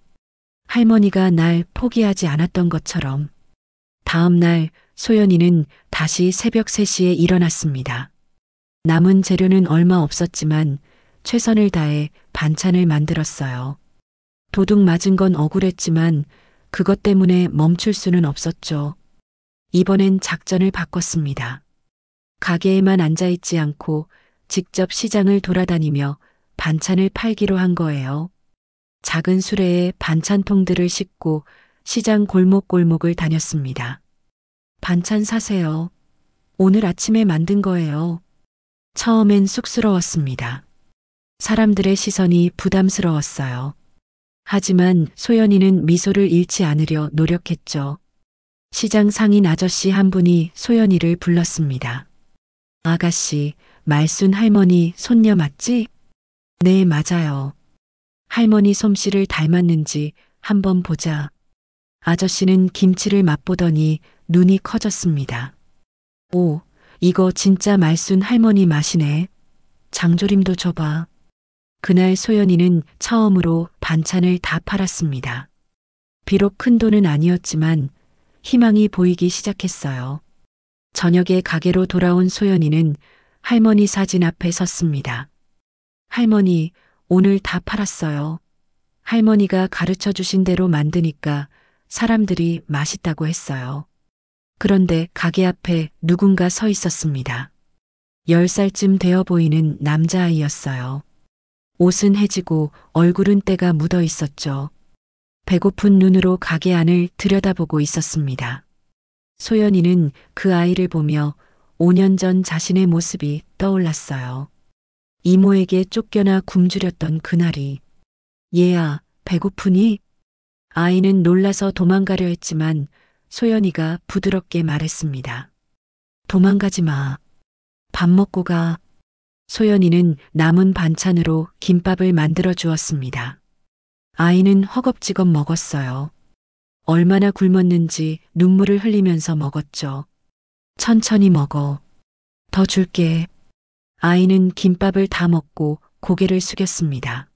할머니가 날 포기하지 않았던 것처럼. 다음 날 소연이는 다시 새벽 3시에 일어났습니다. 남은 재료는 얼마 없었지만 최선을 다해 반찬을 만들었어요. 도둑 맞은 건 억울했지만 그것 때문에 멈출 수는 없었죠. 이번엔 작전을 바꿨습니다. 가게에만 앉아있지 않고 직접 시장을 돌아다니며 반찬을 팔기로 한 거예요. 작은 수레에 반찬통들을 싣고 시장 골목골목을 다녔습니다. 반찬 사세요. 오늘 아침에 만든 거예요. 처음엔 쑥스러웠습니다. 사람들의 시선이 부담스러웠어요. 하지만 소연이는 미소를 잃지 않으려 노력했죠. 시장 상인 아저씨 한 분이 소연이를 불렀습니다. 아가씨, 말순 할머니 손녀 맞지? 네, 맞아요. 할머니 솜씨를 닮았는지 한번 보자. 아저씨는 김치를 맛보더니 눈이 커졌습니다. 오, 이거 진짜 말순 할머니 맛이네. 장조림도 줘봐. 그날 소연이는 처음으로 반찬을 다 팔았습니다. 비록 큰 돈은 아니었지만 희망이 보이기 시작했어요. 저녁에 가게로 돌아온 소연이는 할머니 사진 앞에 섰습니다. 할머니, 오늘 다 팔았어요. 할머니가 가르쳐 주신 대로 만드니까 사람들이 맛있다고 했어요. 그런데 가게 앞에 누군가 서 있었습니다. 10살쯤 되어 보이는 남자아이였어요. 옷은 해지고 얼굴은 때가 묻어 있었죠. 배고픈 눈으로 가게 안을 들여다보고 있었습니다. 소연이는 그 아이를 보며 5년 전 자신의 모습이 떠올랐어요. 이모에게 쫓겨나 굶주렸던 그날이. 얘야, 배고프니? 아이는 놀라서 도망가려 했지만 소연이가 부드럽게 말했습니다. 도망가지 마. 밥 먹고 가. 소연이는 남은 반찬으로 김밥을 만들어 주었습니다. 아이는 허겁지겁 먹었어요. 얼마나 굶었는지 눈물을 흘리면서 먹었죠. 천천히 먹어. 더 줄게. 아이는 김밥을 다 먹고 고개를 숙였습니다.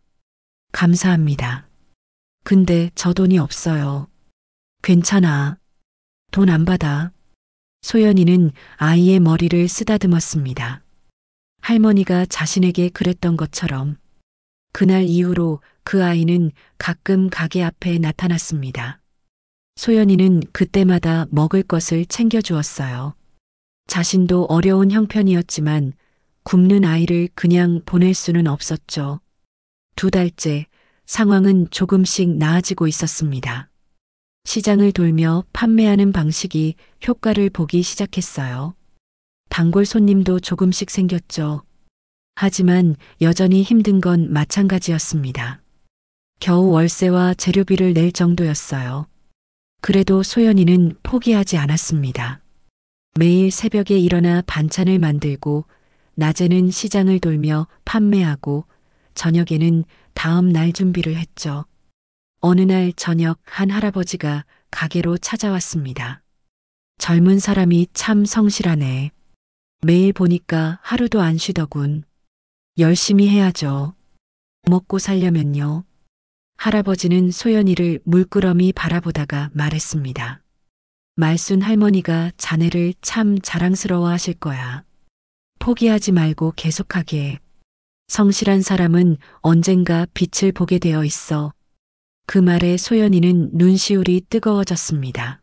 감사합니다. 근데 저 돈이 없어요. 괜찮아. 돈 안 받아. 소연이는 아이의 머리를 쓰다듬었습니다. 할머니가 자신에게 그랬던 것처럼 그날 이후로 그 아이는 가끔 가게 앞에 나타났습니다. 소연이는 그때마다 먹을 것을 챙겨주었어요. 자신도 어려운 형편이었지만 굶는 아이를 그냥 보낼 수는 없었죠. 2달째 상황은 조금씩 나아지고 있었습니다. 시장을 돌며 판매하는 방식이 효과를 보기 시작했어요. 단골 손님도 조금씩 생겼죠. 하지만 여전히 힘든 건 마찬가지였습니다. 겨우 월세와 재료비를 낼 정도였어요. 그래도 소연이는 포기하지 않았습니다. 매일 새벽에 일어나 반찬을 만들고 낮에는 시장을 돌며 판매하고 저녁에는 다음 날 준비를 했죠. 어느 날 저녁 한 할아버지가 가게로 찾아왔습니다. 젊은 사람이 참 성실하네. 매일 보니까 하루도 안 쉬더군. 열심히 해야죠. 먹고 살려면요. 할아버지는 소연이를 물끄러미 바라보다가 말했습니다. 말순 할머니가 자네를 참 자랑스러워 하실 거야. 포기하지 말고 계속하게. 성실한 사람은 언젠가 빛을 보게 되어 있어. 그 말에 소연이는 눈시울이 뜨거워졌습니다.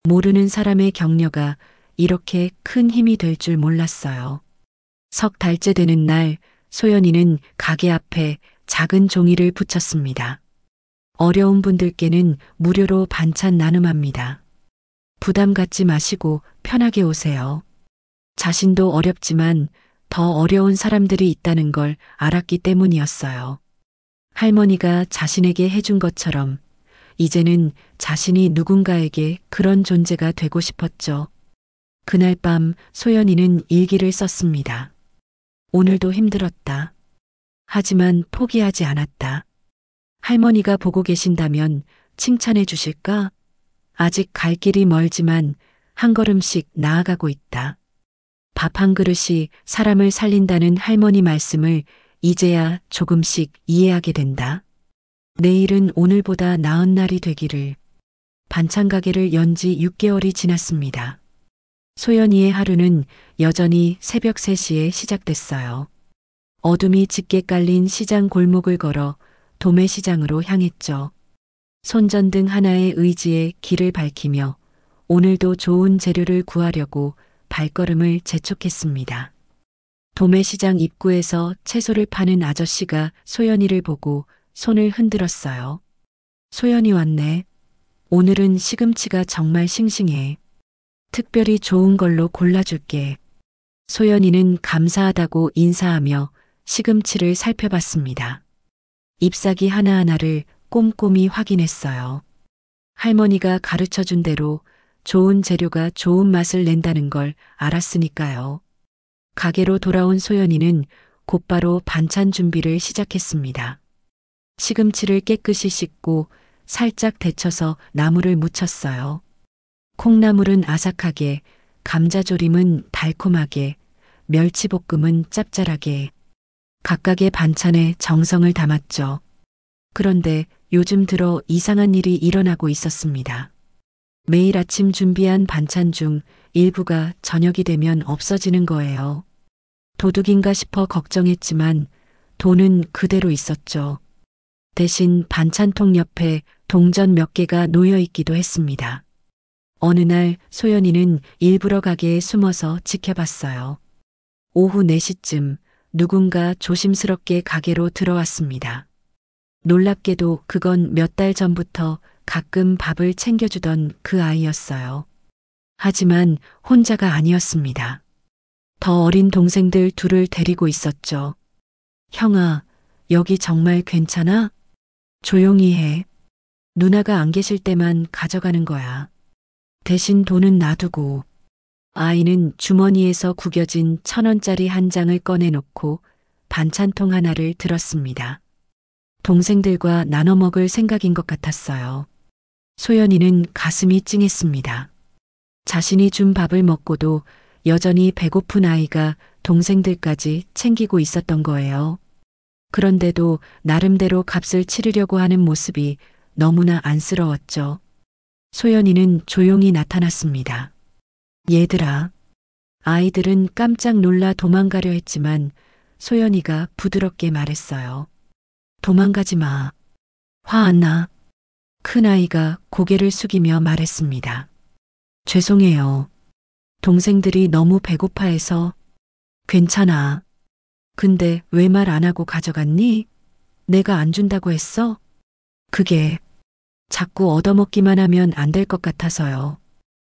모르는 사람의 격려가 이렇게 큰 힘이 될 줄 몰랐어요. 3달째 되는 날 소연이는 가게 앞에 작은 종이를 붙였습니다. 어려운 분들께는 무료로 반찬 나눔합니다. 부담 갖지 마시고 편하게 오세요. 자신도 어렵지만 더 어려운 사람들이 있다는 걸 알았기 때문이었어요. 할머니가 자신에게 해준 것처럼 이제는 자신이 누군가에게 그런 존재가 되고 싶었죠. 그날 밤 소연이는 일기를 썼습니다. 오늘도 힘들었다. 하지만 포기하지 않았다. 할머니가 보고 계신다면 칭찬해 주실까? 아직 갈 길이 멀지만 한 걸음씩 나아가고 있다. 밥 한 그릇이 사람을 살린다는 할머니 말씀을 이제야 조금씩 이해하게 된다. 내일은 오늘보다 나은 날이 되기를. 반찬 가게를 연 지 6개월이 지났습니다. 소연이의 하루는 여전히 새벽 3시에 시작됐어요. 어둠이 짙게 깔린 시장 골목을 걸어 도매시장으로 향했죠. 손전등 하나의 의지에 길을 밝히며 오늘도 좋은 재료를 구하려고 발걸음을 재촉했습니다. 도매시장 입구에서 채소를 파는 아저씨가 소연이를 보고 손을 흔들었어요. 소연이 왔네. 오늘은 시금치가 정말 싱싱해. 특별히 좋은 걸로 골라줄게. 소연이는 감사하다고 인사하며 시금치를 살펴봤습니다. 잎사귀 하나하나를 꼼꼼히 확인했어요. 할머니가 가르쳐준 대로 좋은 재료가 좋은 맛을 낸다는 걸 알았으니까요. 가게로 돌아온 소연이는 곧바로 반찬 준비를 시작했습니다. 시금치를 깨끗이 씻고 살짝 데쳐서 나물을 무쳤어요. 콩나물은 아삭하게, 감자조림은 달콤하게, 멸치볶음은 짭짤하게. 각각의 반찬에 정성을 담았죠. 그런데 요즘 들어 이상한 일이 일어나고 있었습니다. 매일 아침 준비한 반찬 중 일부가 저녁이 되면 없어지는 거예요. 도둑인가 싶어 걱정했지만 돈은 그대로 있었죠. 대신 반찬통 옆에 동전 몇 개가 놓여 있기도 했습니다. 어느 날 소연이는 일부러 가게에 숨어서 지켜봤어요. 오후 4시쯤 누군가 조심스럽게 가게로 들어왔습니다. 놀랍게도 그건 몇 달 전부터 가끔 밥을 챙겨주던 그 아이였어요. 하지만 혼자가 아니었습니다. 더 어린 동생들 둘을 데리고 있었죠. 형아, 여기 정말 괜찮아? 조용히 해. 누나가 안 계실 때만 가져가는 거야. 대신 돈은 놔두고. 아이는 주머니에서 구겨진 1,000원짜리 한 장을 꺼내놓고 반찬통 하나를 들었습니다. 동생들과 나눠 먹을 생각인 것 같았어요. 소연이는 가슴이 찡했습니다. 자신이 준 밥을 먹고도 여전히 배고픈 아이가 동생들까지 챙기고 있었던 거예요. 그런데도 나름대로 값을 치르려고 하는 모습이 너무나 안쓰러웠죠. 소연이는 조용히 나타났습니다. 얘들아. 아이들은 깜짝 놀라 도망가려 했지만 소연이가 부드럽게 말했어요. 도망가지 마. 화 안 나. 큰아이가 고개를 숙이며 말했습니다. 죄송해요. 동생들이 너무 배고파해서. 괜찮아. 근데 왜 말 안 하고 가져갔니? 내가 안 준다고 했어? 그게 자꾸 얻어먹기만 하면 안 될 것 같아서요.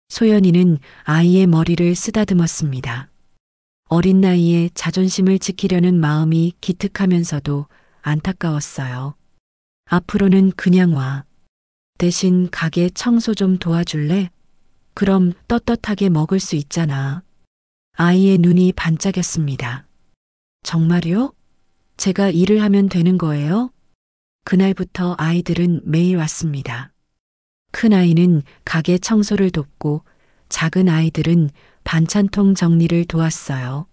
소연이는 아이의 머리를 쓰다듬었습니다. 어린 나이에 자존심을 지키려는 마음이 기특하면서도 안타까웠어요. 앞으로는 그냥 와. 대신 가게 청소 좀 도와줄래? 그럼 떳떳하게 먹을 수 있잖아. 아이의 눈이 반짝였습니다. 정말요? 제가 일을 하면 되는 거예요? 그날부터 아이들은 매일 왔습니다. 큰 아이는 가게 청소를 돕고 작은 아이들은 반찬통 정리를 도왔어요.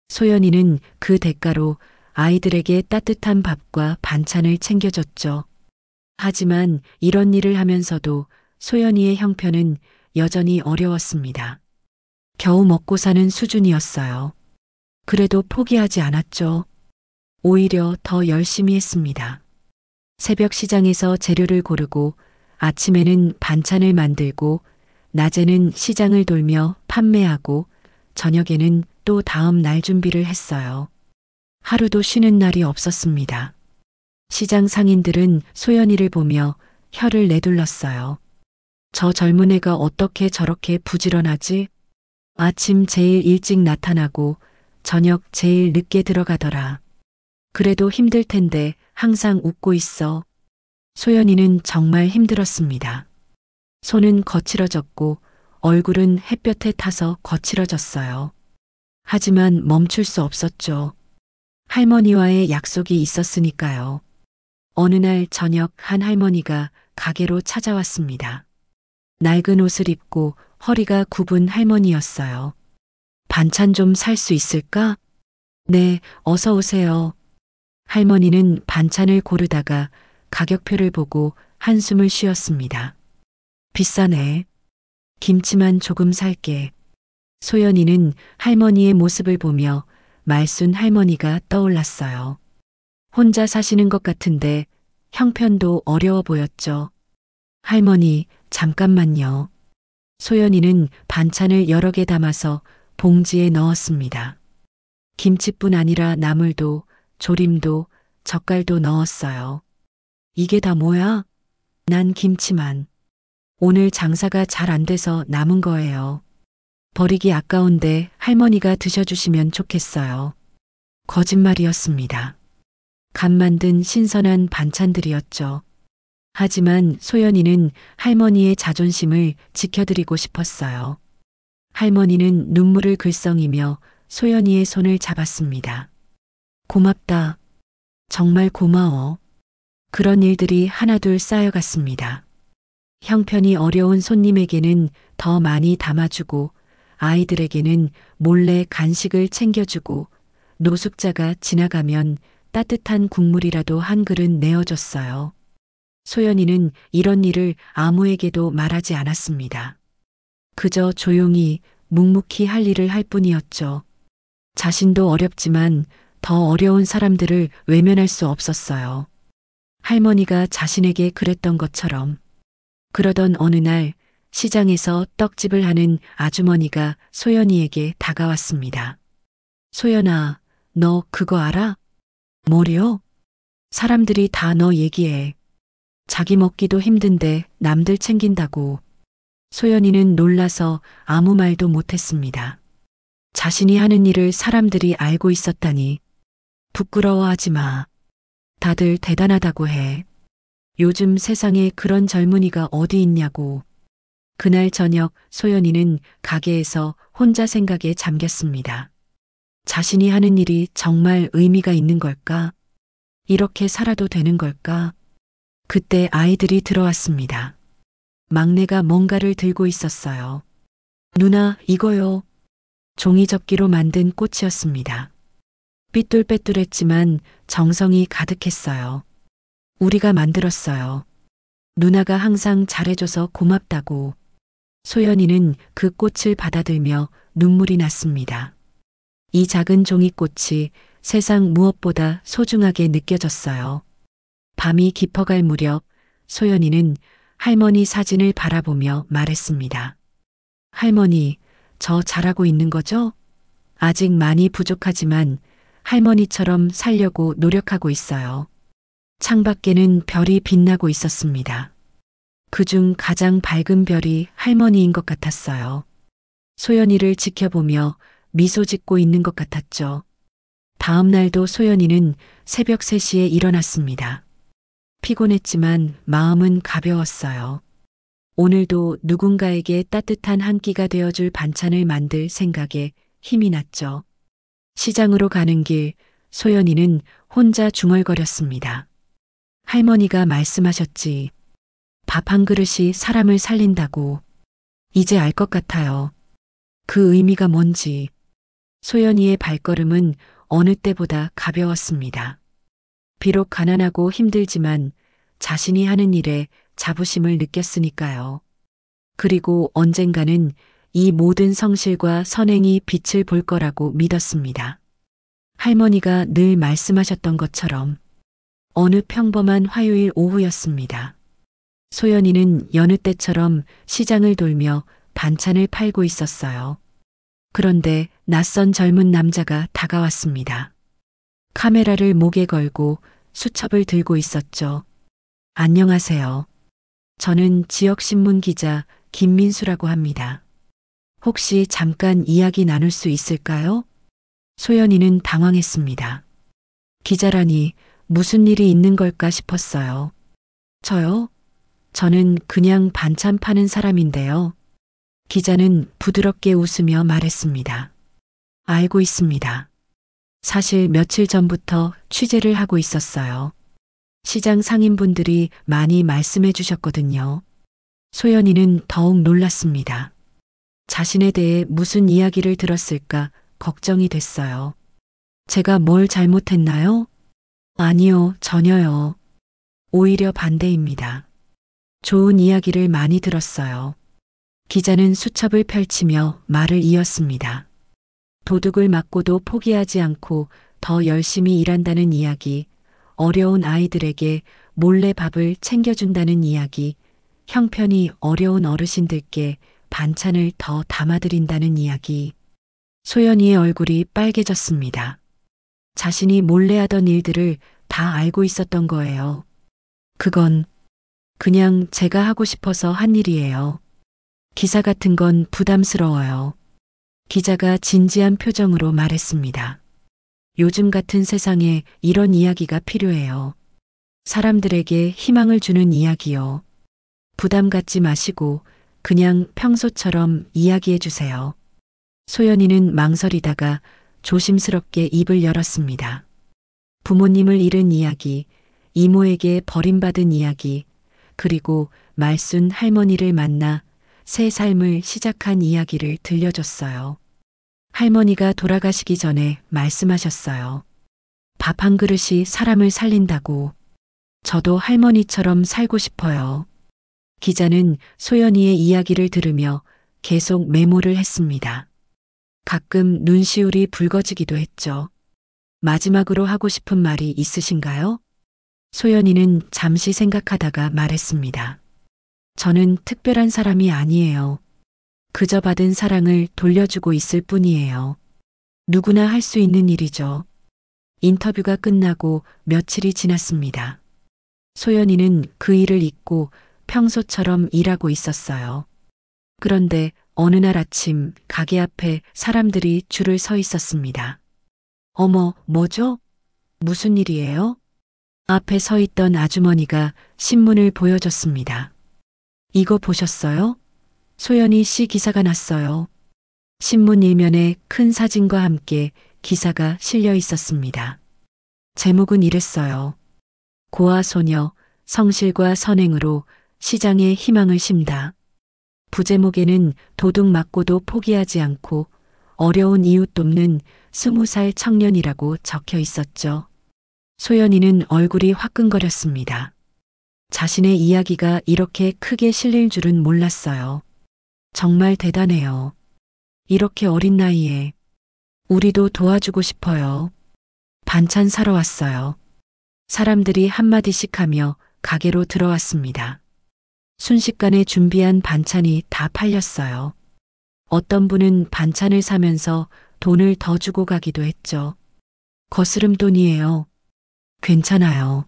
소연이는 그 대가로 아이들에게 따뜻한 밥과 반찬을 챙겨줬죠. 하지만 이런 일을 하면서도 소연이의 형편은 여전히 어려웠습니다. 겨우 먹고 사는 수준이었어요. 그래도 포기하지 않았죠. 오히려 더 열심히 했습니다. 새벽 시장에서 재료를 고르고 아침에는 반찬을 만들고 낮에는 시장을 돌며 판매하고 저녁에는 또 다음 날 준비를 했어요. 하루도 쉬는 날이 없었습니다. 시장 상인들은 소연이를 보며 혀를 내둘렀어요. 저 젊은 애가 어떻게 저렇게 부지런하지? 아침 제일 일찍 나타나고 저녁 제일 늦게 들어가더라. 그래도 힘들 텐데 항상 웃고 있어. 소연이는 정말 힘들었습니다. 손은 거칠어졌고 얼굴은 햇볕에 타서 거칠어졌어요. 하지만 멈출 수 없었죠. 할머니와의 약속이 있었으니까요. 어느 날 저녁 한 할머니가 가게로 찾아왔습니다. 낡은 옷을 입고 허리가 굽은 할머니였어요. 반찬 좀 살 수 있을까? 네, 어서 오세요. 할머니는 반찬을 고르다가 가격표를 보고 한숨을 쉬었습니다. 비싸네. 김치만 조금 살게. 소연이는 할머니의 모습을 보며 말순 할머니가 떠올랐어요. 혼자 사시는 것 같은데 형편도 어려워 보였죠. 할머니, 잠깐만요. 소연이는 반찬을 여러 개 담아서 봉지에 넣었습니다. 김치뿐 아니라 나물도, 조림도, 젓갈도 넣었어요. 이게 다 뭐야? 난 김치만. 오늘 장사가 잘 안 돼서 남은 거예요. 버리기 아까운데 할머니가 드셔주시면 좋겠어요. 거짓말이었습니다. 간 만든 신선한 반찬들이었죠. 하지만 소연이는 할머니의 자존심을 지켜드리고 싶었어요. 할머니는 눈물을 글썽이며 소연이의 손을 잡았습니다. 고맙다. 정말 고마워. 그런 일들이 하나둘 쌓여갔습니다. 형편이 어려운 손님에게는 더 많이 담아주고 아이들에게는 몰래 간식을 챙겨주고 노숙자가 지나가면 따뜻한 국물이라도 한 그릇 내어줬어요. 소연이는 이런 일을 아무에게도 말하지 않았습니다. 그저 조용히 묵묵히 할 일을 할 뿐이었죠. 자신도 어렵지만 더 어려운 사람들을 외면할 수 없었어요. 할머니가 자신에게 그랬던 것처럼. 그러던 어느 날 시장에서 떡집을 하는 아주머니가 소연이에게 다가왔습니다. 소연아, 너 그거 알아? 뭐려? 사람들이 다 너 얘기해. 자기 먹기도 힘든데 남들 챙긴다고. 소연이는 놀라서 아무 말도 못했습니다. 자신이 하는 일을 사람들이 알고 있었다니. 부끄러워하지 마. 다들 대단하다고 해. 요즘 세상에 그런 젊은이가 어디 있냐고. 그날 저녁 소연이는 가게에서 혼자 생각에 잠겼습니다. 자신이 하는 일이 정말 의미가 있는 걸까? 이렇게 살아도 되는 걸까? 그때 아이들이 들어왔습니다. 막내가 뭔가를 들고 있었어요. 누나, 이거요. 종이접기로 만든 꽃이었습니다. 삐뚤빼뚤했지만 정성이 가득했어요. 우리가 만들었어요. 누나가 항상 잘해줘서 고맙다고. 소연이는 그 꽃을 받아들며 눈물이 났습니다. 이 작은 종이꽃이 세상 무엇보다 소중하게 느껴졌어요. 밤이 깊어갈 무렵 소연이는 할머니 사진을 바라보며 말했습니다. 할머니, 저 잘하고 있는 거죠? 아직 많이 부족하지만 할머니처럼 살려고 노력하고 있어요. 창밖에는 별이 빛나고 있었습니다. 그중 가장 밝은 별이 할머니인 것 같았어요. 소연이를 지켜보며 미소 짓고 있는 것 같았죠. 다음 날도 소연이는 새벽 3시에 일어났습니다. 피곤했지만 마음은 가벼웠어요. 오늘도 누군가에게 따뜻한 한 끼가 되어줄 반찬을 만들 생각에 힘이 났죠. 시장으로 가는 길 소연이는 혼자 중얼거렸습니다. 할머니가 말씀하셨지. 밥 한 그릇이 사람을 살린다고. 이제 알 것 같아요. 그 의미가 뭔지. 소연이의 발걸음은 어느 때보다 가벼웠습니다. 비록 가난하고 힘들지만 자신이 하는 일에 자부심을 느꼈으니까요. 그리고 언젠가는 이 모든 성실과 선행이 빛을 볼 거라고 믿었습니다. 할머니가 늘 말씀하셨던 것처럼 어느 평범한 화요일 오후였습니다. 소연이는 여느 때처럼 시장을 돌며 반찬을 팔고 있었어요. 그런데 낯선 젊은 남자가 다가왔습니다. 카메라를 목에 걸고 수첩을 들고 있었죠. 안녕하세요. 저는 지역신문 기자 김민수라고 합니다. 혹시 잠깐 이야기 나눌 수 있을까요? 소연이는 당황했습니다. 기자라니 무슨 일이 있는 걸까 싶었어요. 저요? 저는 그냥 반찬 파는 사람인데요. 기자는 부드럽게 웃으며 말했습니다. 알고 있습니다. 사실 며칠 전부터 취재를 하고 있었어요. 시장 상인분들이 많이 말씀해 주셨거든요. 소연이는 더욱 놀랐습니다. 자신에 대해 무슨 이야기를 들었을까 걱정이 됐어요. 제가 뭘 잘못했나요? 아니요, 전혀요. 오히려 반대입니다. 좋은 이야기를 많이 들었어요. 기자는 수첩을 펼치며 말을 이었습니다. 도둑을 맞고도 포기하지 않고 더 열심히 일한다는 이야기, 어려운 아이들에게 몰래 밥을 챙겨준다는 이야기, 형편이 어려운 어르신들께 반찬을 더 담아드린다는 이야기. 소연이의 얼굴이 빨개졌습니다. 자신이 몰래 하던 일들을 다 알고 있었던 거예요. 그건 그냥 제가 하고 싶어서 한 일이에요. 기사 같은 건 부담스러워요. 기자가 진지한 표정으로 말했습니다. 요즘 같은 세상에 이런 이야기가 필요해요. 사람들에게 희망을 주는 이야기요. 부담 갖지 마시고 그냥 평소처럼 이야기해 주세요. 소연이는 망설이다가 조심스럽게 입을 열었습니다. 부모님을 잃은 이야기, 이모에게 버림받은 이야기, 그리고 말순 할머니를 만나 새 삶을 시작한 이야기를 들려줬어요. 할머니가 돌아가시기 전에 말씀하셨어요. 밥 한 그릇이 사람을 살린다고. 저도 할머니처럼 살고 싶어요. 기자는 소연이의 이야기를 들으며 계속 메모를 했습니다. 가끔 눈시울이 붉어지기도 했죠. 마지막으로 하고 싶은 말이 있으신가요? 소연이는 잠시 생각하다가 말했습니다. 저는 특별한 사람이 아니에요. 그저 받은 사랑을 돌려주고 있을 뿐이에요. 누구나 할 수 있는 일이죠. 인터뷰가 끝나고 며칠이 지났습니다. 소연이는 그 일을 잊고 평소처럼 일하고 있었어요. 그런데 어느 날 아침 가게 앞에 사람들이 줄을 서 있었습니다. 어머, 뭐죠? 무슨 일이에요? 앞에 서 있던 아주머니가 신문을 보여줬습니다. 이거 보셨어요? 소연이 씨 기사가 났어요. 신문 일면에 큰 사진과 함께 기사가 실려 있었습니다. 제목은 이랬어요. 고아 소녀, 성실과 선행으로 시장에 희망을 심다. 부제목에는 도둑 맞고도 포기하지 않고 어려운 이웃 돕는 20살 청년이라고 적혀 있었죠. 소연이는 얼굴이 화끈거렸습니다. 자신의 이야기가 이렇게 크게 실릴 줄은 몰랐어요. 정말 대단해요. 이렇게 어린 나이에 우리도 도와주고 싶어요. 반찬 사러 왔어요. 사람들이 한마디씩 하며 가게로 들어왔습니다. 순식간에 준비한 반찬이 다 팔렸어요. 어떤 분은 반찬을 사면서 돈을 더 주고 가기도 했죠. 거스름 돈이에요. 괜찮아요.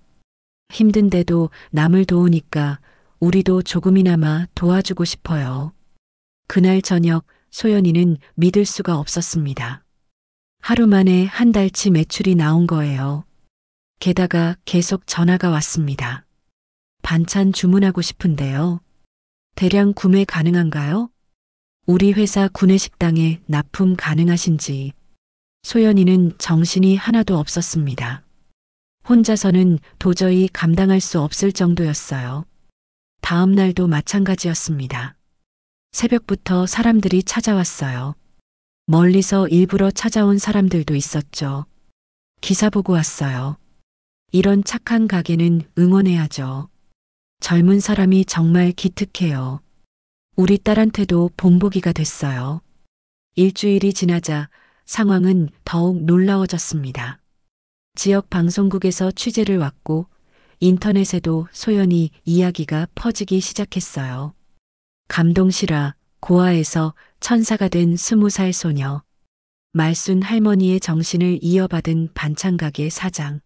힘든데도 남을 도우니까 우리도 조금이나마 도와주고 싶어요. 그날 저녁 소연이는 믿을 수가 없었습니다. 하루 만에 한 달치 매출이 나온 거예요. 게다가 계속 전화가 왔습니다. 반찬 주문하고 싶은데요. 대량 구매 가능한가요? 우리 회사 구내식당에 납품 가능하신지. 소연이는 정신이 하나도 없었습니다. 혼자서는 도저히 감당할 수 없을 정도였어요. 다음 날도 마찬가지였습니다. 새벽부터 사람들이 찾아왔어요. 멀리서 일부러 찾아온 사람들도 있었죠. 기사 보고 왔어요. 이런 착한 가게는 응원해야죠. 젊은 사람이 정말 기특해요. 우리 딸한테도 본보기가 됐어요. 일주일이 지나자 상황은 더욱 놀라워졌습니다. 지역 방송국에서 취재를 왔고 인터넷에도 소연이 이야기가 퍼지기 시작했어요. 감동시라 고아에서 천사가 된 20살 소녀. 말순 할머니의 정신을 이어받은 반찬가게 사장.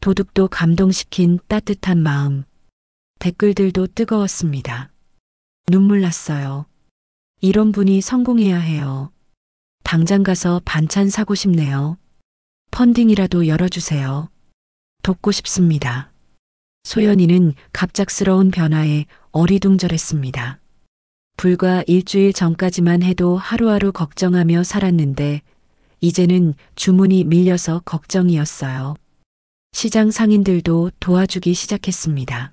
도둑도 감동시킨 따뜻한 마음. 댓글들도 뜨거웠습니다. 눈물 났어요. 이런 분이 성공해야 해요. 당장 가서 반찬 사고 싶네요. 펀딩이라도 열어주세요. 돕고 싶습니다. 소연이는 갑작스러운 변화에 어리둥절했습니다. 불과 일주일 전까지만 해도 하루하루 걱정하며 살았는데 이제는 주문이 밀려서 걱정이었어요. 시장 상인들도 도와주기 시작했습니다.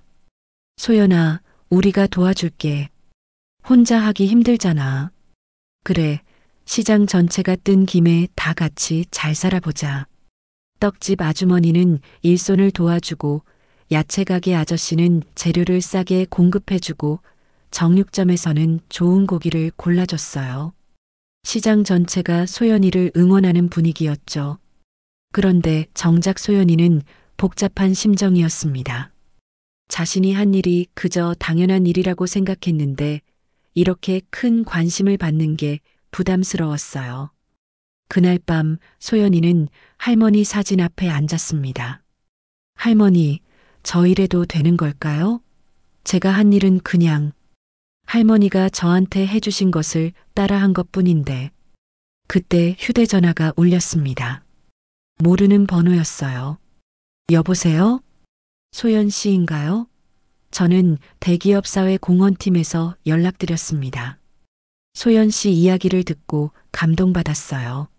소연아, 우리가 도와줄게. 혼자 하기 힘들잖아. 그래, 시장 전체가 뜬 김에 다 같이 잘 살아보자. 떡집 아주머니는 일손을 도와주고 야채 가게 아저씨는 재료를 싸게 공급해주고 정육점에서는 좋은 고기를 골라줬어요. 시장 전체가 소연이를 응원하는 분위기였죠. 그런데 정작 소연이는 복잡한 심정이었습니다. 자신이 한 일이 그저 당연한 일이라고 생각했는데 이렇게 큰 관심을 받는 게 부담스러웠어요. 그날 밤 소연이는 할머니 사진 앞에 앉았습니다. 할머니, 저 이래도 되는 걸까요? 제가 한 일은 그냥 할머니가 저한테 해주신 것을 따라한 것뿐인데 그때 휴대전화가 울렸습니다. 모르는 번호였어요. 여보세요? 소연 씨인가요? 저는 대기업 사회공헌팀에서 연락드렸습니다. 소연 씨 이야기를 듣고 감동받았어요.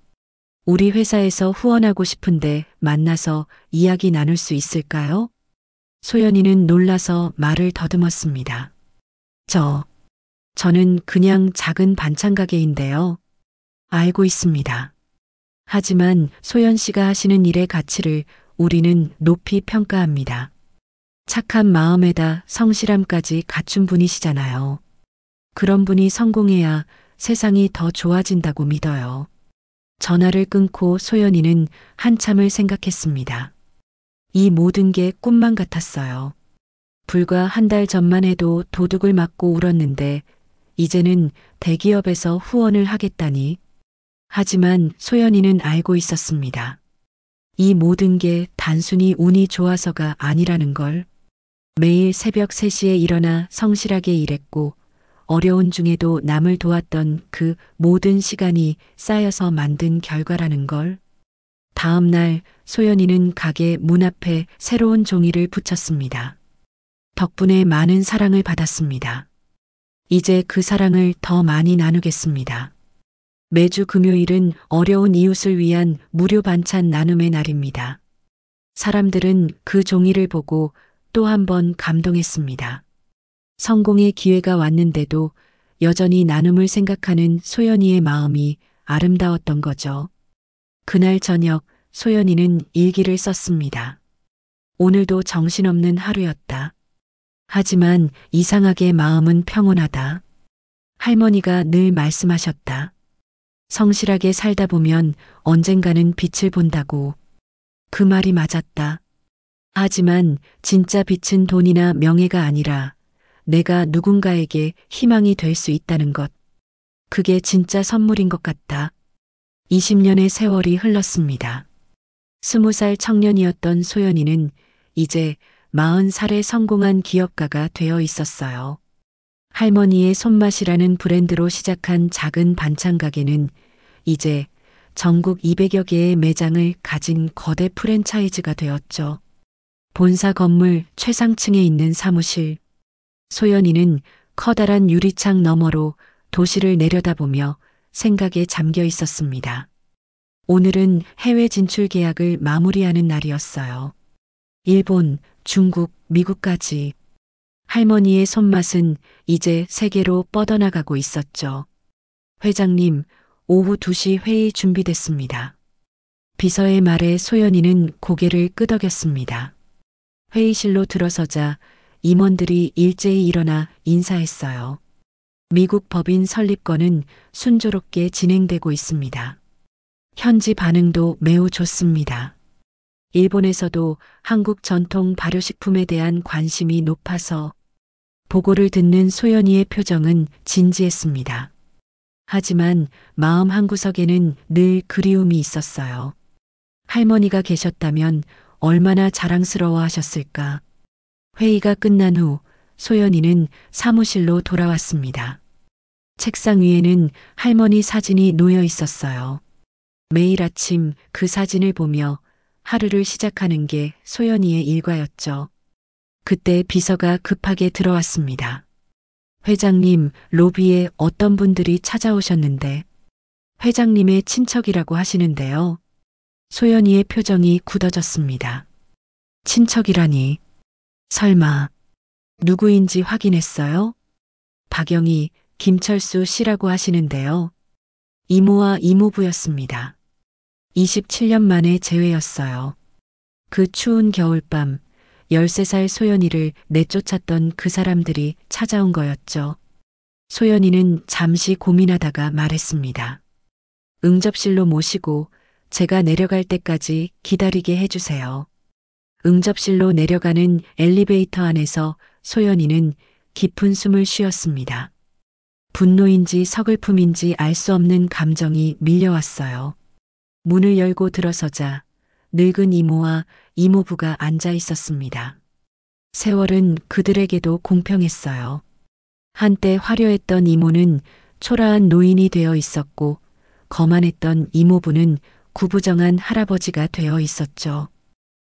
우리 회사에서 후원하고 싶은데 만나서 이야기 나눌 수 있을까요? 소연이는 놀라서 말을 더듬었습니다. 저는 그냥 작은 반찬 가게인데요. 알고 있습니다. 하지만 소연 씨가 하시는 일의 가치를 우리는 높이 평가합니다. 착한 마음에다 성실함까지 갖춘 분이시잖아요. 그런 분이 성공해야 세상이 더 좋아진다고 믿어요. 전화를 끊고 소연이는 한참을 생각했습니다. 이 모든 게 꿈만 같았어요. 불과 한 달 전만 해도 도둑을 맞고 울었는데 이제는 대기업에서 후원을 하겠다니. 하지만 소연이는 알고 있었습니다. 이 모든 게 단순히 운이 좋아서가 아니라는 걸. 매일 새벽 3시에 일어나 성실하게 일했고 어려운 중에도 남을 도왔던 그 모든 시간이 쌓여서 만든 결과라는 걸. 다음 날 소연이는 가게 문 앞에 새로운 종이를 붙였습니다. 덕분에 많은 사랑을 받았습니다. 이제 그 사랑을 더 많이 나누겠습니다. 매주 금요일은 어려운 이웃을 위한 무료 반찬 나눔의 날입니다. 사람들은 그 종이를 보고 또 한 번 감동했습니다. 성공의 기회가 왔는데도 여전히 나눔을 생각하는 소연이의 마음이 아름다웠던 거죠. 그날 저녁 소연이는 일기를 썼습니다. 오늘도 정신없는 하루였다. 하지만 이상하게 마음은 평온하다. 할머니가 늘 말씀하셨다. 성실하게 살다 보면 언젠가는 빛을 본다고. 그 말이 맞았다. 하지만 진짜 빛은 돈이나 명예가 아니라 내가 누군가에게 희망이 될 수 있다는 것. 그게 진짜 선물인 것 같다. 20년의 세월이 흘렀습니다. 20살 청년이었던 소연이는 이제 40살에 성공한 기업가가 되어 있었어요. 할머니의 손맛이라는 브랜드로 시작한 작은 반찬 가게는 이제 전국 200여 개의 매장을 가진 거대 프랜차이즈가 되었죠. 본사 건물 최상층에 있는 사무실. 소연이는 커다란 유리창 너머로 도시를 내려다보며 생각에 잠겨 있었습니다. 오늘은 해외 진출 계약을 마무리하는 날이었어요. 일본, 중국, 미국까지. 할머니의 손맛은 이제 세계로 뻗어나가고 있었죠. 회장님, 오후 2시 회의 준비됐습니다. 비서의 말에 소연이는 고개를 끄덕였습니다. 회의실로 들어서자 임원들이 일제히 일어나 인사했어요. 미국 법인 설립건은 순조롭게 진행되고 있습니다. 현지 반응도 매우 좋습니다. 일본에서도 한국 전통 발효식품에 대한 관심이 높아서 보고를 듣는 소연이의 표정은 진지했습니다. 하지만 마음 한구석에는 늘 그리움이 있었어요. 할머니가 계셨다면 얼마나 자랑스러워 하셨을까. 회의가 끝난 후 소연이는 사무실로 돌아왔습니다. 책상 위에는 할머니 사진이 놓여 있었어요. 매일 아침 그 사진을 보며 하루를 시작하는 게 소연이의 일과였죠. 그때 비서가 급하게 들어왔습니다. 회장님, 로비에 어떤 분들이 찾아오셨는데 회장님의 친척이라고 하시는데요. 소연이의 표정이 굳어졌습니다. 친척이라니. 설마 누구인지 확인했어요? 박영희, 김철수 씨라고 하시는데요. 이모와 이모부였습니다. 27년 만에 재회였어요. 그 추운 겨울밤 13살 소연이를 내쫓았던 그 사람들이 찾아온 거였죠. 소연이는 잠시 고민하다가 말했습니다. 응접실로 모시고 제가 내려갈 때까지 기다리게 해주세요. 응접실로 내려가는 엘리베이터 안에서 소연이는 깊은 숨을 쉬었습니다. 분노인지 서글픔인지 알 수 없는 감정이 밀려왔어요. 문을 열고 들어서자 늙은 이모와 이모부가 앉아 있었습니다. 세월은 그들에게도 공평했어요. 한때 화려했던 이모는 초라한 노인이 되어 있었고 거만했던 이모부는 구부정한 할아버지가 되어 있었죠.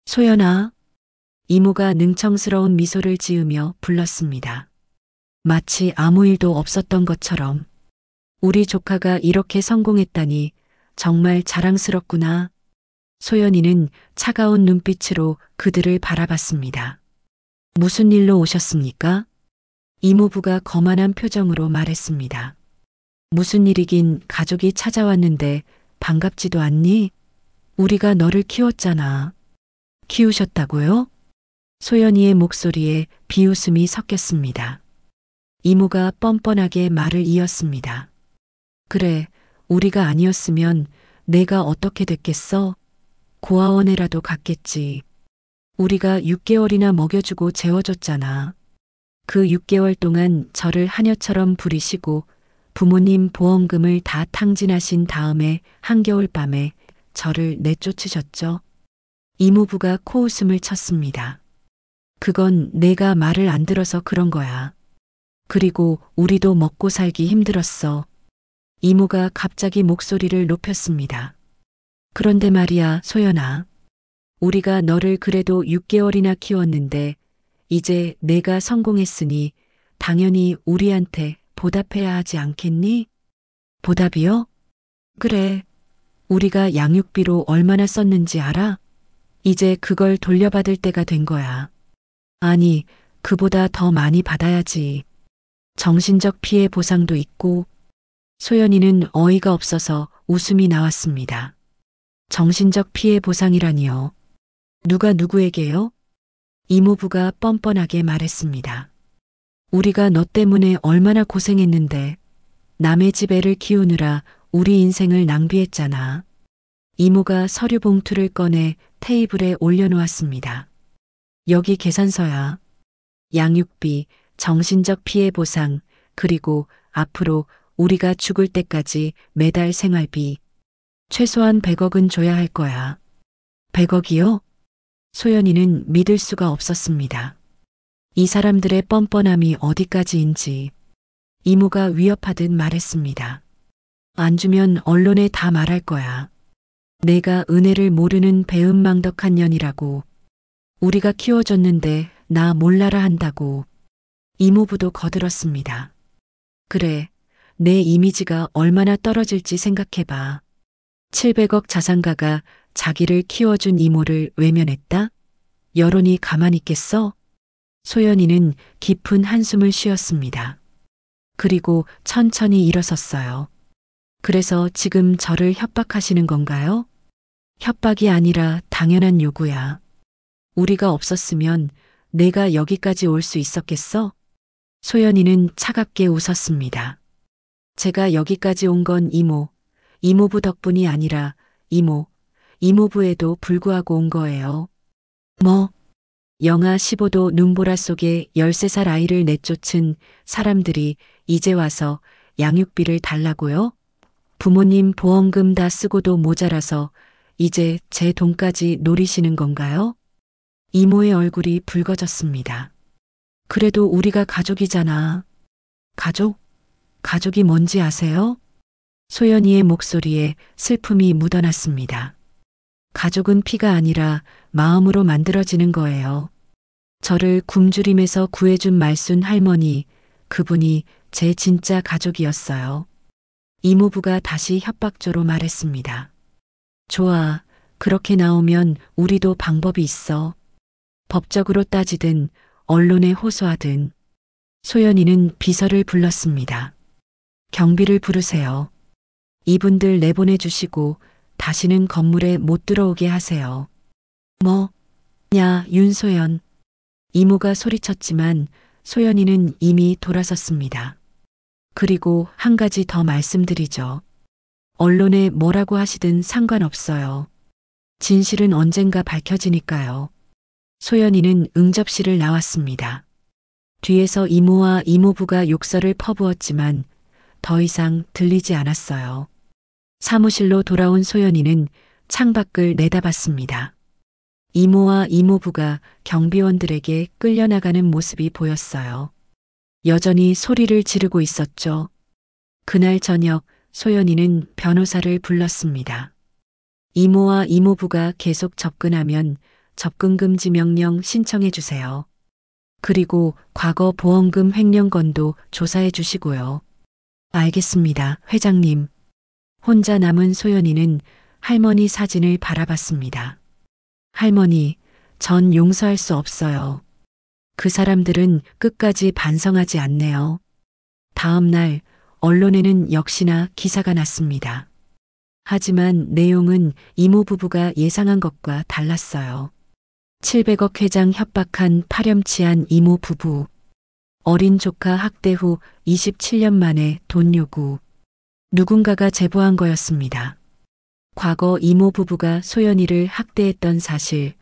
소연아, 이모가 능청스러운 미소를 지으며 불렀습니다. 마치 아무 일도 없었던 것처럼. 우리 조카가 이렇게 성공했다니 정말 자랑스럽구나. 소연이는 차가운 눈빛으로 그들을 바라봤습니다. 무슨 일로 오셨습니까? 이모부가 거만한 표정으로 말했습니다. 무슨 일이긴 가족이 찾아왔는데 반갑지도 않니? 우리가 너를 키웠잖아. 키우셨다고요? 소연이의 목소리에 비웃음이 섞였습니다. 이모가 뻔뻔하게 말을 이었습니다. 그래, 우리가 아니었으면 내가 어떻게 됐겠어? 고아원에라도 갔겠지. 우리가 6개월이나 먹여주고 재워줬잖아. 그 6개월 동안 저를 하녀처럼 부리시고 부모님 보험금을 다 탕진하신 다음에 한겨울밤에 저를 내쫓으셨죠. 이모부가 코웃음을 쳤습니다. 그건 내가 말을 안 들어서 그런 거야. 그리고 우리도 먹고 살기 힘들었어. 이모가 갑자기 목소리를 높였습니다. 그런데 말이야, 소연아. 우리가 너를 그래도 6개월이나 키웠는데 이제 내가 성공했으니 당연히 우리한테 보답해야 하지 않겠니? 보답이요? 그래. 우리가 양육비로 얼마나 썼는지 알아? 이제 그걸 돌려받을 때가 된 거야. 아니, 그보다 더 많이 받아야지. 정신적 피해 보상도 있고. 소연이는 어이가 없어서 웃음이 나왔습니다. 정신적 피해 보상이라니요. 누가 누구에게요? 이모부가 뻔뻔하게 말했습니다. 우리가 너 때문에 얼마나 고생했는데 남의 집 애를 키우느라 우리 인생을 낭비했잖아. 이모가 서류 봉투를 꺼내 테이블에 올려놓았습니다. 여기 계산서야. 양육비, 정신적 피해 보상, 그리고 앞으로 우리가 죽을 때까지 매달 생활비. 최소한 100억은 줘야 할 거야. 100억이요? 소연이는 믿을 수가 없었습니다. 이 사람들의 뻔뻔함이 어디까지인지. 이모가 위협하듯 말했습니다. 안 주면 언론에 다 말할 거야. 내가 은혜를 모르는 배은망덕한 년이라고. 우리가 키워줬는데 나 몰라라 한다고. 이모부도 거들었습니다. 그래, 내 이미지가 얼마나 떨어질지 생각해봐. 700억 자산가가 자기를 키워준 이모를 외면했다? 여론이 가만히 있겠어? 소연이는 깊은 한숨을 쉬었습니다. 그리고 천천히 일어섰어요. 그래서 지금 저를 협박하시는 건가요? 협박이 아니라 당연한 요구야. 우리가 없었으면 내가 여기까지 올 수 있었겠어? 소연이는 차갑게 웃었습니다. 제가 여기까지 온 건 이모부 덕분이 아니라 이모부에도 불구하고 온 거예요. 뭐? 영하 15도 눈보라 속에 13살 아이를 내쫓은 사람들이 이제 와서 양육비를 달라고요? 부모님 보험금 다 쓰고도 모자라서 이제 제 돈까지 노리시는 건가요? 이모의 얼굴이 붉어졌습니다. 그래도 우리가 가족이잖아. 가족? 가족이 뭔지 아세요? 소연이의 목소리에 슬픔이 묻어났습니다. 가족은 피가 아니라 마음으로 만들어지는 거예요. 저를 굶주림에서 구해준 말순 할머니, 그분이 제 진짜 가족이었어요. 이모부가 다시 협박조로 말했습니다. 좋아, 그렇게 나오면 우리도 방법이 있어. 법적으로 따지든 언론에 호소하든. 소연이는 비서를 불렀습니다. 경비를 부르세요. 이분들 내보내 주시고 다시는 건물에 못 들어오게 하세요. 야, 윤소연. 이모가 소리쳤지만 소연이는 이미 돌아섰습니다. 그리고 한 가지 더 말씀드리죠. 언론에 뭐라고 하시든 상관없어요. 진실은 언젠가 밝혀지니까요. 소연이는 응접실을 나왔습니다. 뒤에서 이모와 이모부가 욕설을 퍼부었지만 더 이상 들리지 않았어요. 사무실로 돌아온 소연이는 창밖을 내다봤습니다. 이모와 이모부가 경비원들에게 끌려나가는 모습이 보였어요. 여전히 소리를 지르고 있었죠. 그날 저녁 소연이는 변호사를 불렀습니다. 이모와 이모부가 계속 접근하면 접근금지 명령 신청해 주세요. 그리고 과거 보험금 횡령 건도 조사해 주시고요. 알겠습니다, 회장님. 혼자 남은 소연이는 할머니 사진을 바라봤습니다. 할머니, 전 용서할 수 없어요. 그 사람들은 끝까지 반성하지 않네요. 다음 날 언론에는 역시나 기사가 났습니다. 하지만 내용은 이모 부부가 예상한 것과 달랐어요. 700억 회장 협박한 파렴치한 이모 부부. 어린 조카 학대 후 27년 만에 돈 요구. 누군가가 제보한 거였습니다. 과거 이모 부부가 소연이를 학대했던 사실,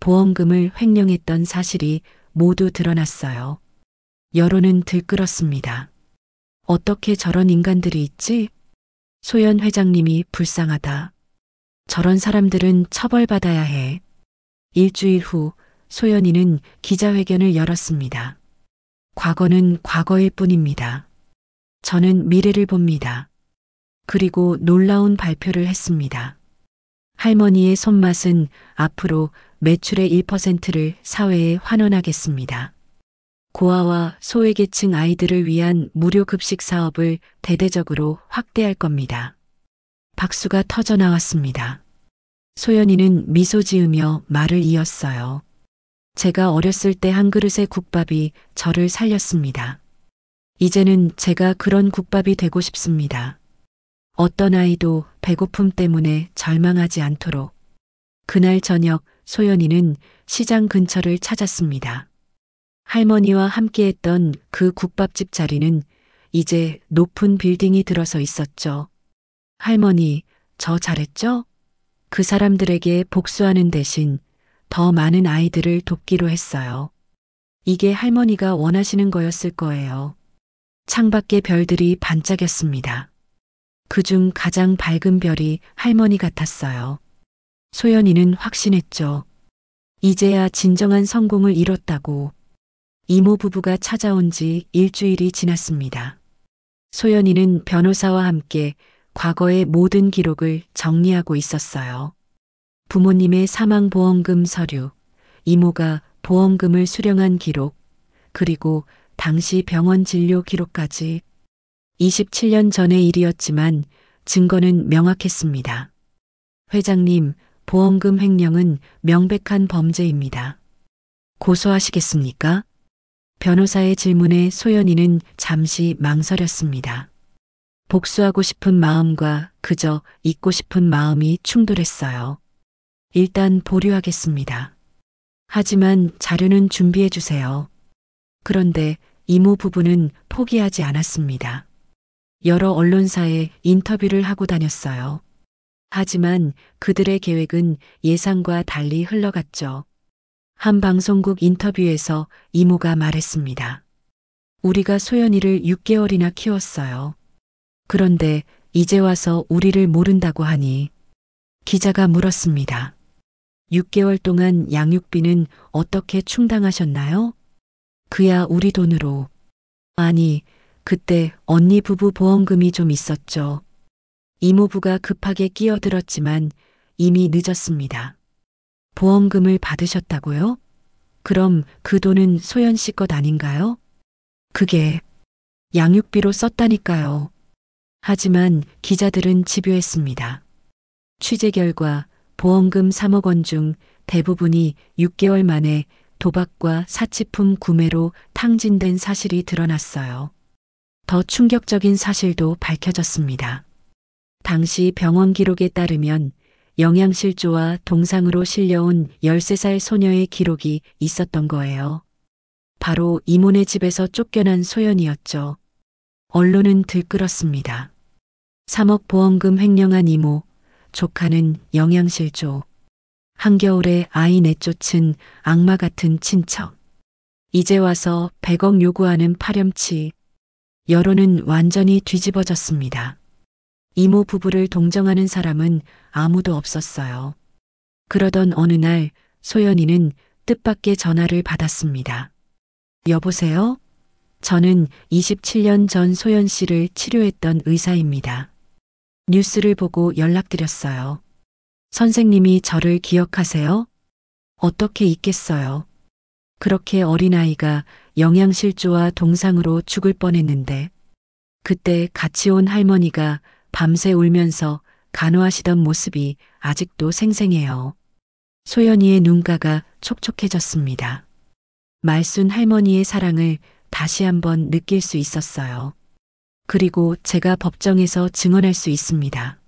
보험금을 횡령했던 사실이 모두 드러났어요. 여론은 들끓었습니다. 어떻게 저런 인간들이 있지? 소연 회장님이 불쌍하다. 저런 사람들은 처벌받아야 해. 일주일 후 소연이는 기자회견을 열었습니다. 과거는 과거일 뿐입니다. 저는 미래를 봅니다. 그리고 놀라운 발표를 했습니다. 할머니의 손맛은 앞으로 매출의 1%를 사회에 환원하겠습니다. 고아와 소외계층 아이들을 위한 무료 급식 사업을 대대적으로 확대할 겁니다. 박수가 터져 나왔습니다. 소연이는 미소 지으며 말을 이었어요. 제가 어렸을 때 한 그릇의 국밥이 저를 살렸습니다. 이제는 제가 그런 국밥이 되고 싶습니다. 어떤 아이도 배고픔 때문에 절망하지 않도록. 그날 저녁 소연이는 시장 근처를 찾았습니다. 할머니와 함께했던 그 국밥집 자리는 이제 높은 빌딩이 들어서 있었죠. 할머니, 저 잘했죠? 그 사람들에게 복수하는 대신 더 많은 아이들을 돕기로 했어요. 이게 할머니가 원하시는 거였을 거예요. 창밖의 별들이 반짝였습니다. 그중 가장 밝은 별이 할머니 같았어요. 소연이는 확신했죠. 이제야 진정한 성공을 이뤘다고. 이모 부부가 찾아온 지 일주일이 지났습니다. 소연이는 변호사와 함께 과거의 모든 기록을 정리하고 있었어요. 부모님의 사망보험금 서류, 이모가 보험금을 수령한 기록, 그리고 당시 병원 진료 기록까지. 27년 전의 일이었지만 증거는 명확했습니다. 회장님, 보험금 횡령은 명백한 범죄입니다. 고소하시겠습니까? 변호사의 질문에 소연이는 잠시 망설였습니다. 복수하고 싶은 마음과 그저 잊고 싶은 마음이 충돌했어요. 일단 보류하겠습니다. 하지만 자료는 준비해 주세요. 그런데 이모 부부는 포기하지 않았습니다. 여러 언론사에 인터뷰를 하고 다녔어요. 하지만 그들의 계획은 예상과 달리 흘러갔죠. 한 방송국 인터뷰에서 이모가 말했습니다. 우리가 소연이를 6개월이나 키웠어요. 그런데 이제 와서 우리를 모른다고 하니. 기자가 물었습니다. 6개월 동안 양육비는 어떻게 충당하셨나요? 그야 우리 돈으로. 아니, 그때 언니 부부 보험금이 좀 있었죠. 이모부가 급하게 끼어들었지만 이미 늦었습니다. 보험금을 받으셨다고요? 그럼 그 돈은 소연 씨 것 아닌가요? 그게 양육비로 썼다니까요. 하지만 기자들은 집요했습니다. 취재 결과 보험금 3억 원 중 대부분이 6개월 만에 도박과 사치품 구매로 탕진된 사실이 드러났어요. 더 충격적인 사실도 밝혀졌습니다. 당시 병원 기록에 따르면 영양실조와 동상으로 실려온 13살 소녀의 기록이 있었던 거예요. 바로 이모네 집에서 쫓겨난 소연이었죠. 언론은 들끓었습니다. 3억 보험금 횡령한 이모, 조카는 영양실조. 한겨울에 아이 내쫓은 악마 같은 친척. 이제 와서 100억 요구하는 파렴치. 여론은 완전히 뒤집어졌습니다. 이모 부부를 동정하는 사람은 아무도 없었어요. 그러던 어느 날 소연이는 뜻밖의 전화를 받았습니다. 여보세요? 저는 27년 전 소연 씨를 치료했던 의사입니다. 뉴스를 보고 연락드렸어요. 선생님이 저를 기억하세요? 어떻게 잊겠어요? 그렇게 어린아이가 영양실조와 동상으로 죽을 뻔했는데 그때 같이 온 할머니가 밤새 울면서 간호하시던 모습이 아직도 생생해요. 소연이의 눈가가 촉촉해졌습니다. 말순 할머니의 사랑을 다시 한번 느낄 수 있었어요. 그리고 제가 법정에서 증언할 수 있습니다.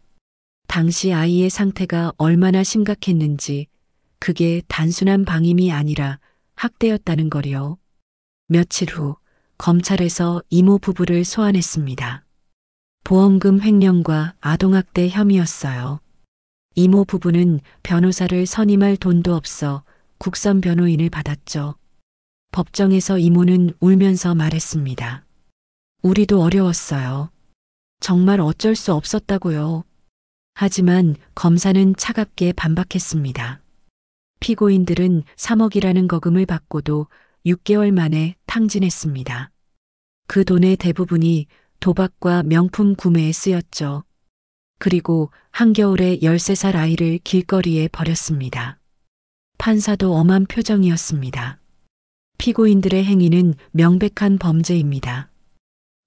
당시 아이의 상태가 얼마나 심각했는지 그게 단순한 방임이 아니라 학대였다는 거요. 며칠 후 검찰에서 이모 부부를 소환했습니다. 보험금 횡령과 아동학대 혐의였어요. 이모 부부는 변호사를 선임할 돈도 없어 국선 변호인을 받았죠. 법정에서 이모는 울면서 말했습니다. 우리도 어려웠어요. 정말 어쩔 수 없었다고요. 하지만 검사는 차갑게 반박했습니다. 피고인들은 3억이라는 거금을 받고도 6개월 만에 탕진했습니다. 그 돈의 대부분이 도박과 명품 구매에 쓰였죠. 그리고 한겨울에 13살 아이를 길거리에 버렸습니다. 판사도 엄한 표정이었습니다. 피고인들의 행위는 명백한 범죄입니다.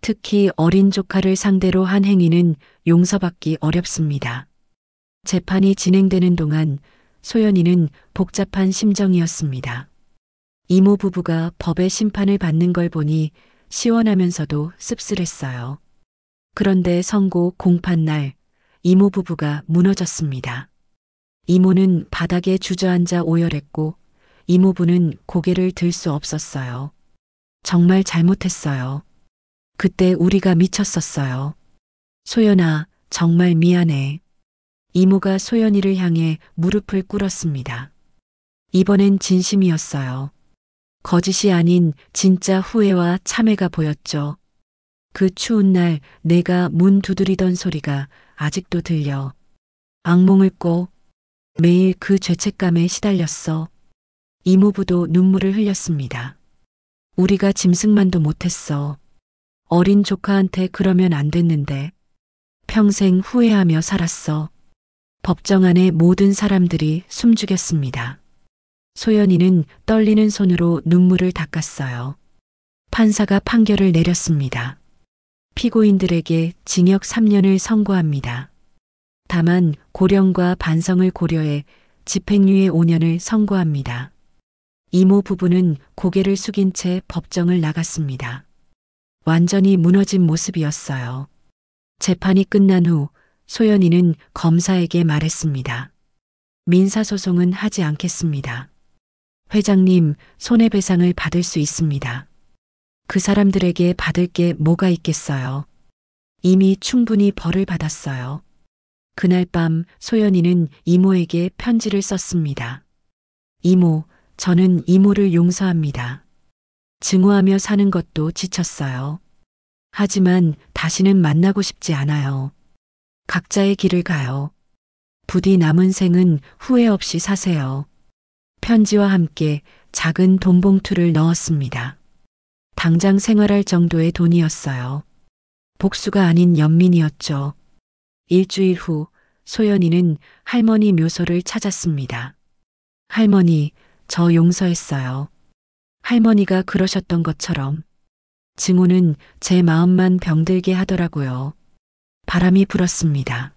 특히 어린 조카를 상대로 한 행위는 용서받기 어렵습니다. 재판이 진행되는 동안 소연이는 복잡한 심정이었습니다. 이모 부부가 법의 심판을 받는 걸 보니 시원하면서도 씁쓸했어요. 그런데 선고 공판날 이모 부부가 무너졌습니다. 이모는 바닥에 주저앉아 오열했고 이모부는 고개를 들 수 없었어요. 정말 잘못했어요. 그때 우리가 미쳤었어요. 소연아, 정말 미안해. 이모가 소연이를 향해 무릎을 꿇었습니다. 이번엔 진심이었어요. 거짓이 아닌 진짜 후회와 참회가 보였죠. 그 추운 날 내가 문 두드리던 소리가 아직도 들려. 악몽을 꿔. 매일 그 죄책감에 시달렸어. 이모부도 눈물을 흘렸습니다. 우리가 짐승만도 못했어. 어린 조카한테 그러면 안 됐는데. 평생 후회하며 살았어. 법정 안에 모든 사람들이 숨죽였습니다. 소연이는 떨리는 손으로 눈물을 닦았어요. 판사가 판결을 내렸습니다. 피고인들에게 징역 3년을 선고합니다. 다만 고령과 반성을 고려해 집행유예 5년을 선고합니다. 이모 부부는 고개를 숙인 채 법정을 나갔습니다. 완전히 무너진 모습이었어요. 재판이 끝난 후 소연이는 검사에게 말했습니다. 민사소송은 하지 않겠습니다. 회장님, 손해배상을 받을 수 있습니다. 그 사람들에게 받을 게 뭐가 있겠어요. 이미 충분히 벌을 받았어요. 그날 밤 소연이는 이모에게 편지를 썼습니다. 이모, 저는 이모를 용서합니다. 증오하며 사는 것도 지쳤어요. 하지만 다시는 만나고 싶지 않아요. 각자의 길을 가요. 부디 남은 생은 후회 없이 사세요. 편지와 함께 작은 돈 봉투를 넣었습니다. 당장 생활할 정도의 돈이었어요. 복수가 아닌 연민이었죠. 일주일 후 소연이는 할머니 묘소를 찾았습니다. 할머니, 저 용서했어요. 할머니가 그러셨던 것처럼. 증오는 제 마음만 병들게 하더라고요. 바람이 불었습니다.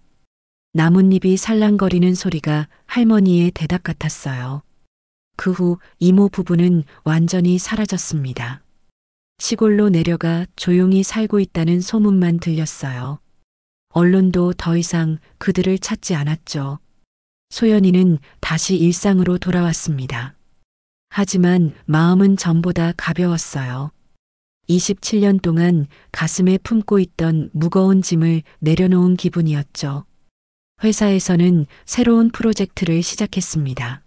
나뭇잎이 살랑거리는 소리가 할머니의 대답 같았어요. 그 후 이모 부부는 완전히 사라졌습니다. 시골로 내려가 조용히 살고 있다는 소문만 들렸어요. 언론도 더 이상 그들을 찾지 않았죠. 소연이는 다시 일상으로 돌아왔습니다. 하지만 마음은 전보다 가벼웠어요. 27년 동안 가슴에 품고 있던 무거운 짐을 내려놓은 기분이었죠. 회사에서는 새로운 프로젝트를 시작했습니다.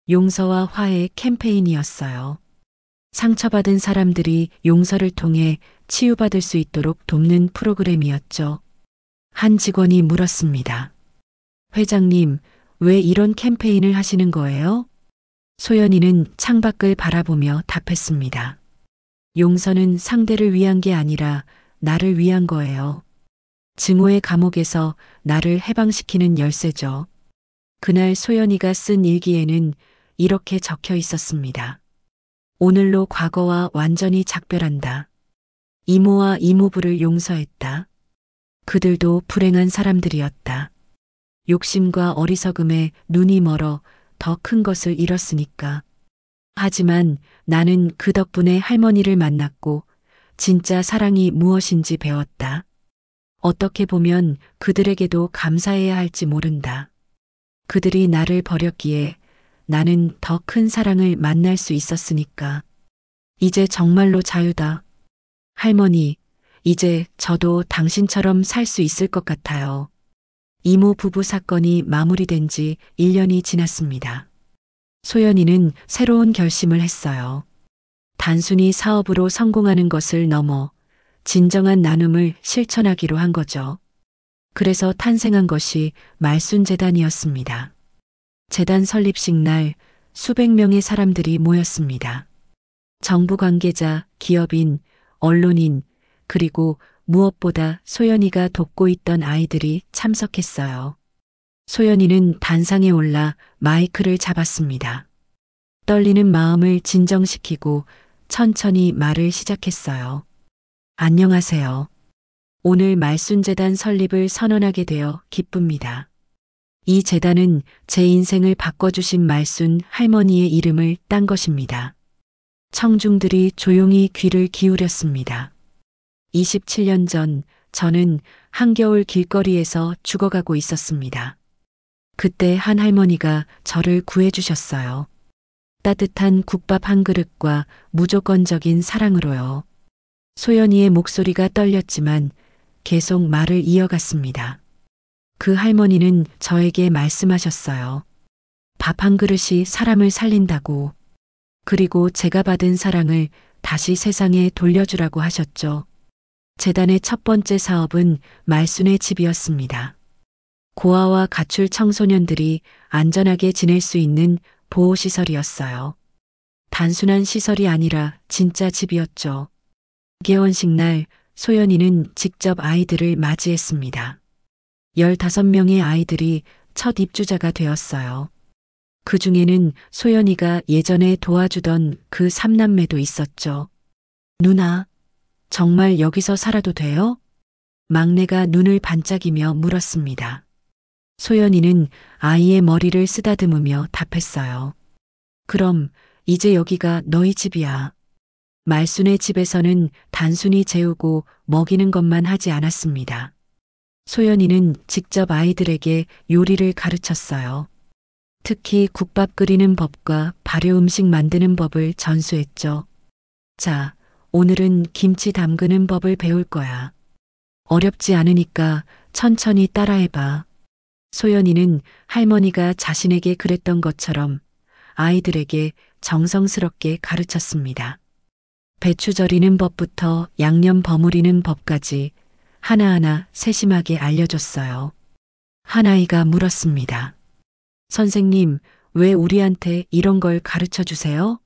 용서와 화해 캠페인이었어요. 상처받은 사람들이 용서를 통해 치유받을 수 있도록 돕는 프로그램이었죠. 한 직원이 물었습니다. 회장님, 왜 이런 캠페인을 하시는 거예요? 소연이는 창밖을 바라보며 답했습니다. 용서는 상대를 위한 게 아니라 나를 위한 거예요. 증오의 감옥에서 나를 해방시키는 열쇠죠. 그날 소연이가 쓴 일기에는 이렇게 적혀 있었습니다. 오늘로 과거와 완전히 작별한다. 이모와 이모부를 용서했다. 그들도 불행한 사람들이었다. 욕심과 어리석음에 눈이 멀어 더 큰 것을 잃었으니까. 하지만 나는 그 덕분에 할머니를 만났고 진짜 사랑이 무엇인지 배웠다. 어떻게 보면 그들에게도 감사해야 할지 모른다. 그들이 나를 버렸기에 나는 더 큰 사랑을 만날 수 있었으니까. 이제 정말로 자유다. 할머니, 이제 저도 당신처럼 살 수 있을 것 같아요. 이모 부부 사건이 마무리된 지 1년이 지났습니다. 소연이는 새로운 결심을 했어요. 단순히 사업으로 성공하는 것을 넘어 진정한 나눔을 실천하기로 한 거죠. 그래서 탄생한 것이 말순재단이었습니다. 재단 설립식 날 수백 명의 사람들이 모였습니다. 정부 관계자, 기업인, 언론인, 그리고 무엇보다 소연이가 돕고 있던 아이들이 참석했어요. 소연이는 단상에 올라 마이크를 잡았습니다. 떨리는 마음을 진정시키고 천천히 말을 시작했어요. 안녕하세요. 오늘 말순재단 설립을 선언하게 되어 기쁩니다. 이 재단은 제 인생을 바꿔주신 말순 할머니의 이름을 딴 것입니다. 청중들이 조용히 귀를 기울였습니다. 27년 전 저는 한겨울 길거리에서 죽어가고 있었습니다. 그때 한 할머니가 저를 구해주셨어요. 따뜻한 국밥 한 그릇과 무조건적인 사랑으로요. 소연이의 목소리가 떨렸지만 계속 말을 이어갔습니다. 그 할머니는 저에게 말씀하셨어요. 밥 한 그릇이 사람을 살린다고. 그리고 제가 받은 사랑을 다시 세상에 돌려주라고 하셨죠. 재단의 첫 번째 사업은 말순의 집이었습니다. 고아와 가출 청소년들이 안전하게 지낼 수 있는 보호시설이었어요. 단순한 시설이 아니라 진짜 집이었죠. 개원식 날 소연이는 직접 아이들을 맞이했습니다. 15명의 아이들이 첫 입주자가 되었어요. 그 중에는 소연이가 예전에 도와주던 그 삼남매도 있었죠. 누나, 정말 여기서 살아도 돼요? 막내가 눈을 반짝이며 물었습니다. 소연이는 아이의 머리를 쓰다듬으며 답했어요. 그럼 이제 여기가 너희 집이야. 말순의 집에서는 단순히 재우고 먹이는 것만 하지 않았습니다. 소연이는 직접 아이들에게 요리를 가르쳤어요. 특히 국밥 끓이는 법과 발효 음식 만드는 법을 전수했죠. 자, 오늘은 김치 담그는 법을 배울 거야. 어렵지 않으니까 천천히 따라해봐. 소연이는 할머니가 자신에게 그랬던 것처럼 아이들에게 정성스럽게 가르쳤습니다. 배추 절이는 법부터 양념 버무리는 법까지 하나하나 세심하게 알려줬어요. 한 아이가 물었습니다. 선생님, 왜 우리한테 이런 걸 가르쳐 주세요?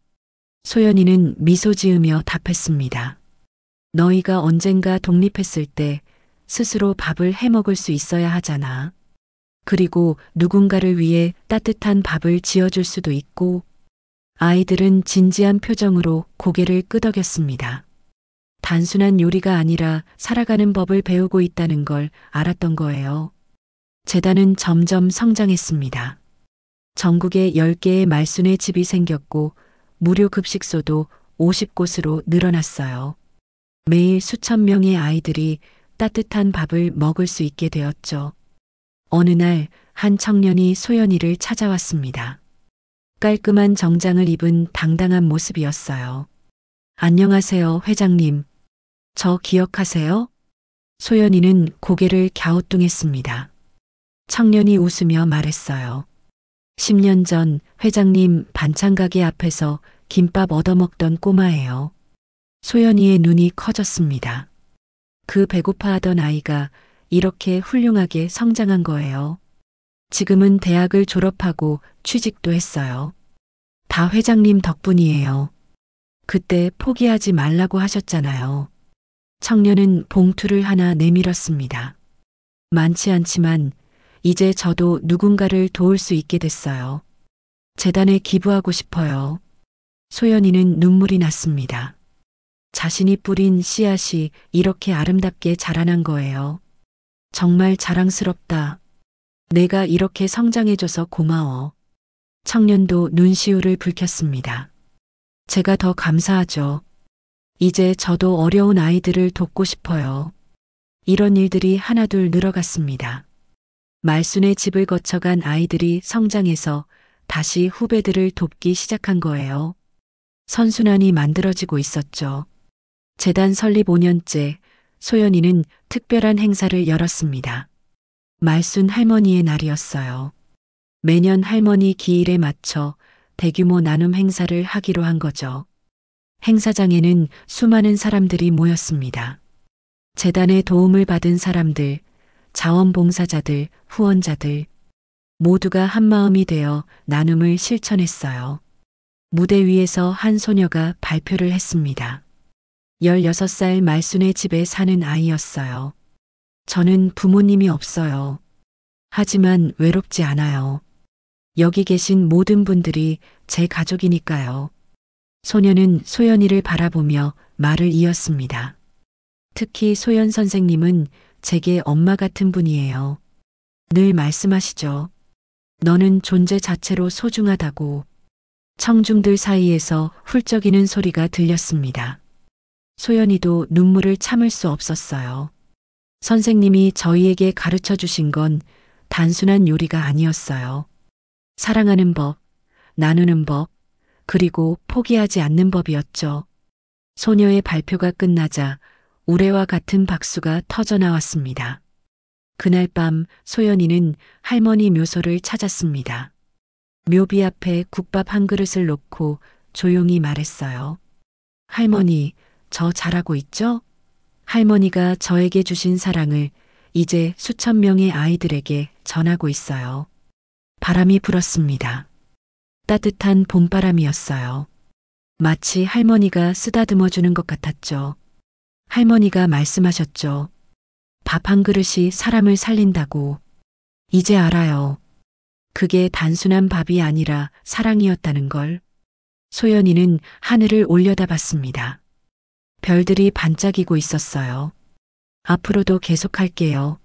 소연이는 미소 지으며 답했습니다. 너희가 언젠가 독립했을 때 스스로 밥을 해 먹을 수 있어야 하잖아. 그리고 누군가를 위해 따뜻한 밥을 지어줄 수도 있고. 아이들은 진지한 표정으로 고개를 끄덕였습니다. 단순한 요리가 아니라 살아가는 법을 배우고 있다는 걸 알았던 거예요. 재단은 점점 성장했습니다. 전국에 10개의 말순의 집이 생겼고 무료 급식소도 50곳으로 늘어났어요. 매일 수천 명의 아이들이 따뜻한 밥을 먹을 수 있게 되었죠. 어느 날 한 청년이 소연이를 찾아왔습니다. 깔끔한 정장을 입은 당당한 모습이었어요. 안녕하세요, 회장님. 저 기억하세요? 소연이는 고개를 갸우뚱했습니다. 청년이 웃으며 말했어요. 10년 전 회장님 반찬 가게 앞에서 김밥 얻어먹던 꼬마예요. 소연이의 눈이 커졌습니다. 그 배고파하던 아이가 이렇게 훌륭하게 성장한 거예요. 지금은 대학을 졸업하고 취직도 했어요. 다 회장님 덕분이에요. 그때 포기하지 말라고 하셨잖아요. 청년은 봉투를 하나 내밀었습니다. 많지 않지만 이제 저도 누군가를 도울 수 있게 됐어요. 재단에 기부하고 싶어요. 소연이는 눈물이 났습니다. 자신이 뿌린 씨앗이 이렇게 아름답게 자라난 거예요. 정말 자랑스럽다. 내가 이렇게 성장해줘서 고마워. 청년도 눈시울을 붉혔습니다. 제가 더 감사하죠. 이제 저도 어려운 아이들을 돕고 싶어요. 이런 일들이 하나둘 늘어갔습니다. 말순의 집을 거쳐간 아이들이 성장해서 다시 후배들을 돕기 시작한 거예요. 선순환이 만들어지고 있었죠. 재단 설립 5년째 소연이는 특별한 행사를 열었습니다. 말순 할머니의 날이었어요. 매년 할머니 기일에 맞춰 대규모 나눔 행사를 하기로 한 거죠. 행사장에는 수많은 사람들이 모였습니다. 재단의 도움을 받은 사람들, 자원봉사자들, 후원자들, 모두가 한마음이 되어 나눔을 실천했어요. 무대 위에서 한 소녀가 발표를 했습니다. 16살 말순의 집에 사는 아이였어요. 저는 부모님이 없어요. 하지만 외롭지 않아요. 여기 계신 모든 분들이 제 가족이니까요. 소녀는 소연이를 바라보며 말을 이었습니다. 특히 소연 선생님은 제게 엄마 같은 분이에요. 늘 말씀하시죠. 너는 존재 자체로 소중하다고. 청중들 사이에서 훌쩍이는 소리가 들렸습니다. 소연이도 눈물을 참을 수 없었어요. 선생님이 저희에게 가르쳐 주신 건 단순한 요리가 아니었어요. 사랑하는 법, 나누는 법, 그리고 포기하지 않는 법이었죠. 소녀의 발표가 끝나자 우레와 같은 박수가 터져 나왔습니다. 그날 밤 소연이는 할머니 묘소를 찾았습니다. 묘비 앞에 국밥 한 그릇을 놓고 조용히 말했어요. 할머니, 저 잘하고 있죠? 할머니가 저에게 주신 사랑을 이제 수천 명의 아이들에게 전하고 있어요. 바람이 불었습니다. 따뜻한 봄바람이었어요. 마치 할머니가 쓰다듬어 주는 것 같았죠. 할머니가 말씀하셨죠. 밥 한 그릇이 사람을 살린다고. 이제 알아요. 그게 단순한 밥이 아니라 사랑이었다는 걸. 소연이는 하늘을 올려다봤습니다. 별들이 반짝이고 있었어요. 앞으로도 계속할게요.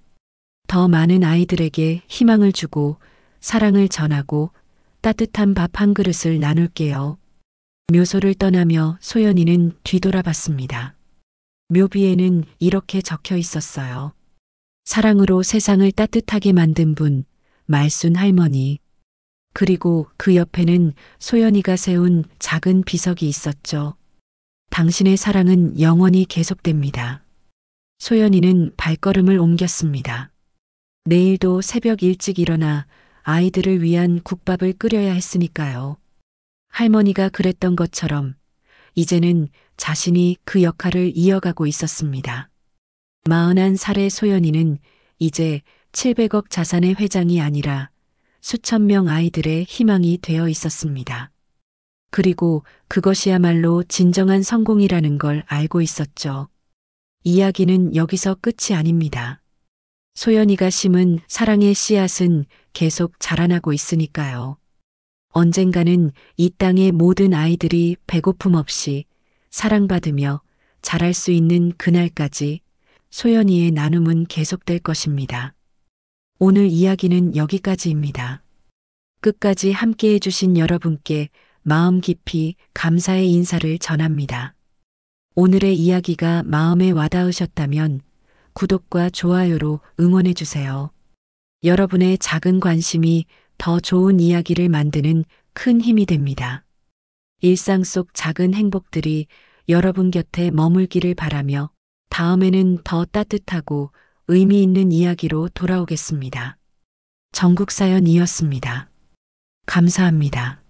더 많은 아이들에게 희망을 주고 사랑을 전하고 따뜻한 밥 한 그릇을 나눌게요. 묘소를 떠나며 소연이는 뒤돌아봤습니다. 묘비에는 이렇게 적혀 있었어요. 사랑으로 세상을 따뜻하게 만든 분, 말순 할머니. 그리고 그 옆에는 소연이가 세운 작은 비석이 있었죠. 당신의 사랑은 영원히 계속됩니다. 소연이는 발걸음을 옮겼습니다. 내일도 새벽 일찍 일어나 아이들을 위한 국밥을 끓여야 했으니까요. 할머니가 그랬던 것처럼 이제는 자신이 그 역할을 이어가고 있었습니다. 41살의 소연이는 이제 700억 자산의 회장이 아니라 수천 명 아이들의 희망이 되어 있었습니다. 그리고 그것이야말로 진정한 성공이라는 걸 알고 있었죠. 이야기는 여기서 끝이 아닙니다. 소연이가 심은 사랑의 씨앗은 계속 자라나고 있으니까요. 언젠가는 이 땅의 모든 아이들이 배고픔 없이 사랑받으며 자랄 수 있는 그날까지 소연이의 나눔은 계속될 것입니다. 오늘 이야기는 여기까지입니다. 끝까지 함께 해주신 여러분께 마음 깊이 감사의 인사를 전합니다. 오늘의 이야기가 마음에 와닿으셨다면 구독과 좋아요로 응원해주세요. 여러분의 작은 관심이 더 좋은 이야기를 만드는 큰 힘이 됩니다. 일상 속 작은 행복들이 여러분 곁에 머물기를 바라며 다음에는 더 따뜻하고 의미 있는 이야기로 돌아오겠습니다. 전국사연이었습니다. 감사합니다.